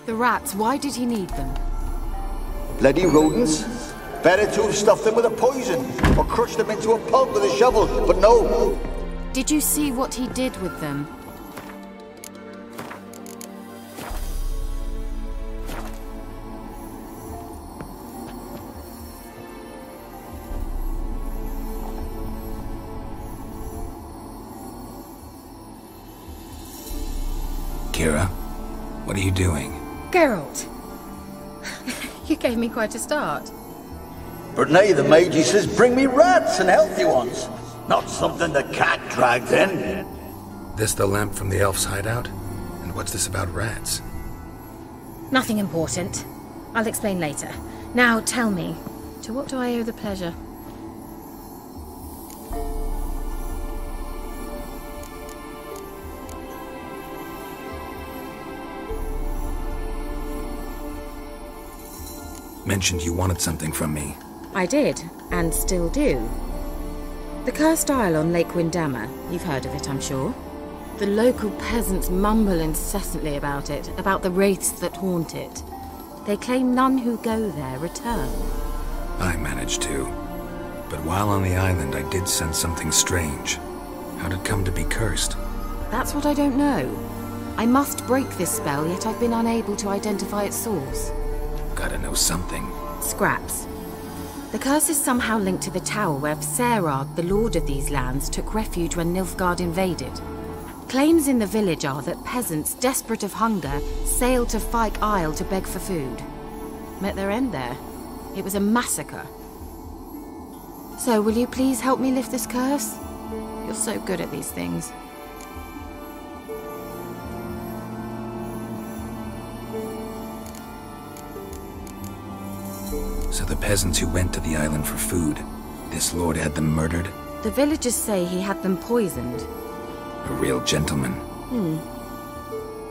The rats, why did he need them? Bloody rodents. Better to have stuffed them with a poison, or crushed them into a pulp with a shovel, but no. Did you see what he did with them? Kira, what are you doing? Geralt! You gave me quite a start. But now the mage says bring me rats and healthy ones. Not something the cat dragged in. This the lamp from the elf's hideout? And what's this about rats? Nothing important. I'll explain later. Now tell me, to what do I owe the pleasure? Mentioned you wanted something from me. I did, and still do. The Cursed Isle on Lake Windammer. You've heard of it, I'm sure. The local peasants mumble incessantly about it, about the wraiths that haunt it. They claim none who go there return. I managed to. But while on the island, I did sense something strange. How'd it come to be cursed? That's what I don't know. I must break this spell, yet I've been unable to identify its source. Gotta know something. Scraps. The curse is somehow linked to the tower where Serad, the lord of these lands, took refuge when Nilfgaard invaded. Claims in the village are that peasants, desperate of hunger, sailed to Fyke Isle to beg for food. Met their end there. It was a massacre. So, will you please help me lift this curse? You're so good at these things. So the peasants who went to the island for food, this lord had them murdered? The villagers say he had them poisoned. A real gentleman.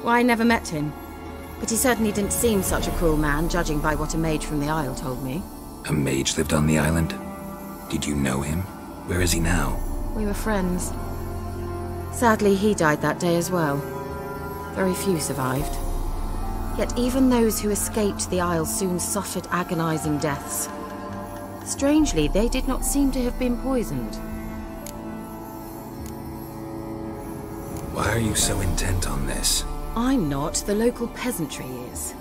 Well, I never met him. But he certainly didn't seem such a cruel man, judging by what a mage from the Isle told me. A mage lived on the island? Did you know him? Where is he now? We were friends. Sadly, he died that day as well. Very few survived. Yet even those who escaped the Isle soon suffered agonizing deaths. Strangely, they did not seem to have been poisoned. Why are you so intent on this? I'm not, the local peasantry is.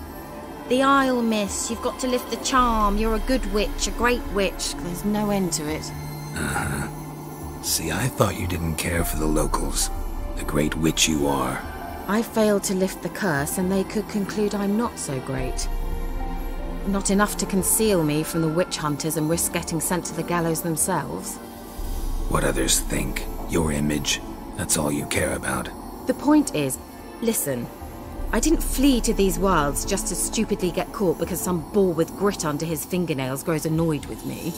The Isle, miss, you've got to lift the charm. You're a good witch, a great witch. There's no end to it. Uh-huh. See, I thought you didn't care for the locals. The great witch you are. I failed to lift the curse, and they could conclude I'm not so great. Not enough to conceal me from the witch hunters and risk getting sent to the gallows themselves. What others think, your image, that's all you care about. The point is, listen, I didn't flee to these wilds just to stupidly get caught because some boar with grit under his fingernails grows annoyed with me.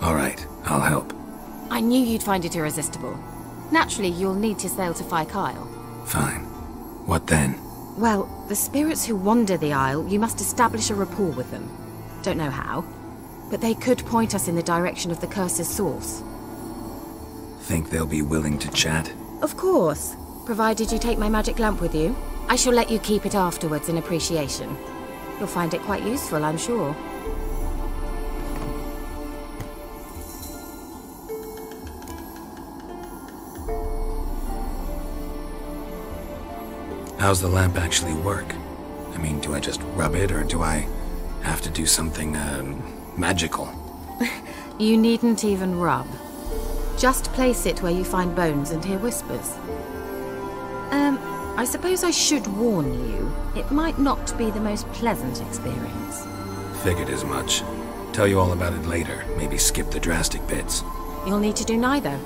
All right, I'll help. I knew you'd find it irresistible. Naturally, you'll need to sail to Fyke Isle. Fine. What then? Well, the spirits who wander the Isle, you must establish a rapport with them. Don't know how, but they could point us in the direction of the curse's source. Think they'll be willing to chat? Of course, provided you take my magic lamp with you. I shall let you keep it afterwards in appreciation. You'll find it quite useful, I'm sure. How's the lamp actually work? I mean, do I just rub it, or do I have to do something, magical? You needn't even rub. Just place it where you find bones and hear whispers. I suppose I should warn you, it might not be the most pleasant experience. Figured as much. Tell you all about it later. Maybe skip the drastic bits. You'll need to do neither.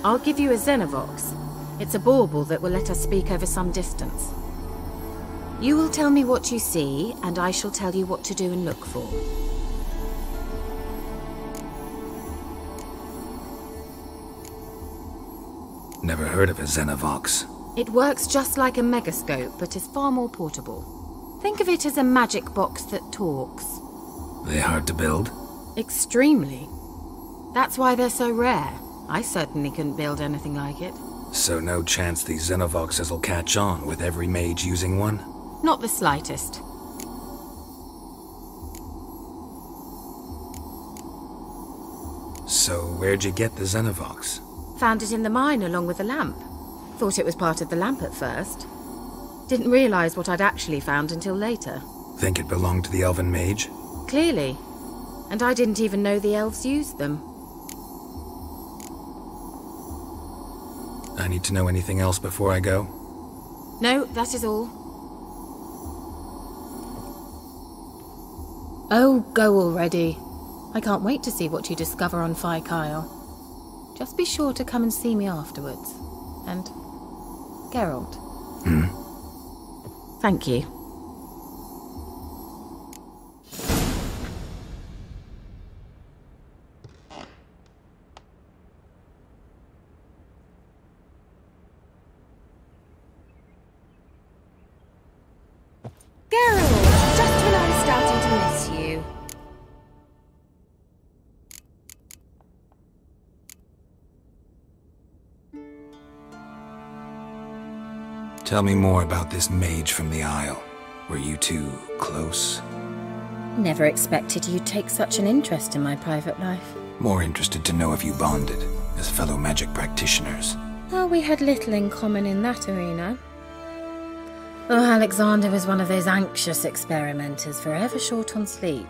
I'll give you a Xenovox. It's a bauble that will let us speak over some distance. You will tell me what you see, and I shall tell you what to do and look for. Never heard of a Xenovox. It works just like a megascope, but is far more portable. Think of it as a magic box that talks. They hard to build? Extremely. That's why they're so rare. I certainly couldn't build anything like it. So no chance these Xenovoxes will catch on with every mage using one? Not the slightest. So where'd you get the Xenovox? Found it in the mine along with the lamp. Thought it was part of the lamp at first. Didn't realize what I'd actually found until later. Think it belonged to the elven mage? Clearly. And I didn't even know the elves used them. I need to know anything else before I go? No, that is all. Oh, go already. I can't wait to see what you discover on Fyke Isle. Just be sure to come and see me afterwards. And Geralt. Thank you. Geralt, just when I'm starting to miss you. Tell me more about this mage from the Isle. Were you two close? Never expected you'd take such an interest in my private life. More interested to know if you bonded, as fellow magic practitioners. Oh, we had little in common in that arena. Oh, Alexander was one of those anxious experimenters, forever short on sleep.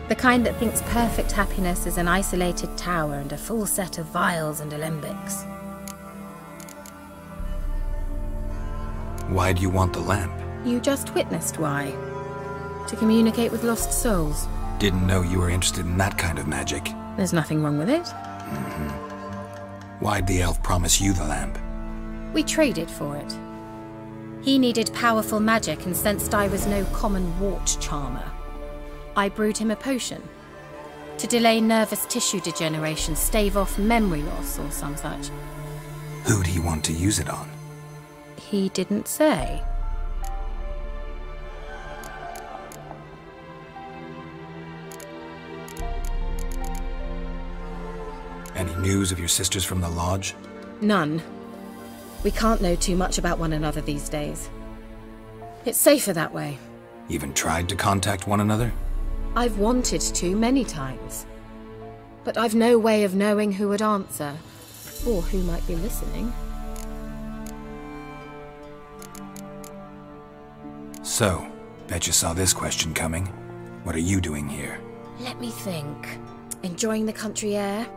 The kind that thinks perfect happiness is an isolated tower and a full set of vials and alembics. Why do you want the lamp? You just witnessed why. To communicate with lost souls. Didn't know you were interested in that kind of magic. There's nothing wrong with it. Why'd the elf promise you the lamp? We traded for it. He needed powerful magic and sensed I was no common wart charmer. I brewed him a potion. To delay nervous tissue degeneration, stave off memory loss or some such. Who'd he want to use it on? He didn't say. Any news of your sisters from the lodge? None. We can't know too much about one another these days. It's safer that way. Even tried to contact one another? I've wanted to many times. But I've no way of knowing who would answer, or who might be listening. So, bet you saw this question coming. What are you doing here? Let me think. Enjoying the country air?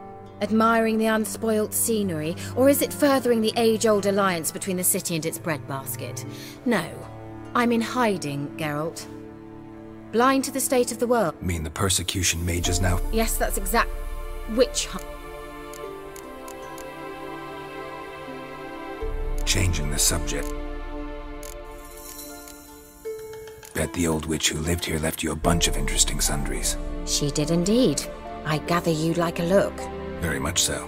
Admiring the unspoilt scenery? Or is it furthering the age-old alliance between the city and its breadbasket? No. I'm in hiding, Geralt. Blind to the state of the world. Mean the persecution mages now? Yes, that's exact... witch hunt. Changing the subject. Bet the old witch who lived here left you a bunch of interesting sundries. She did indeed. I gather you'd like a look. Very much so.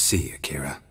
see, Akira.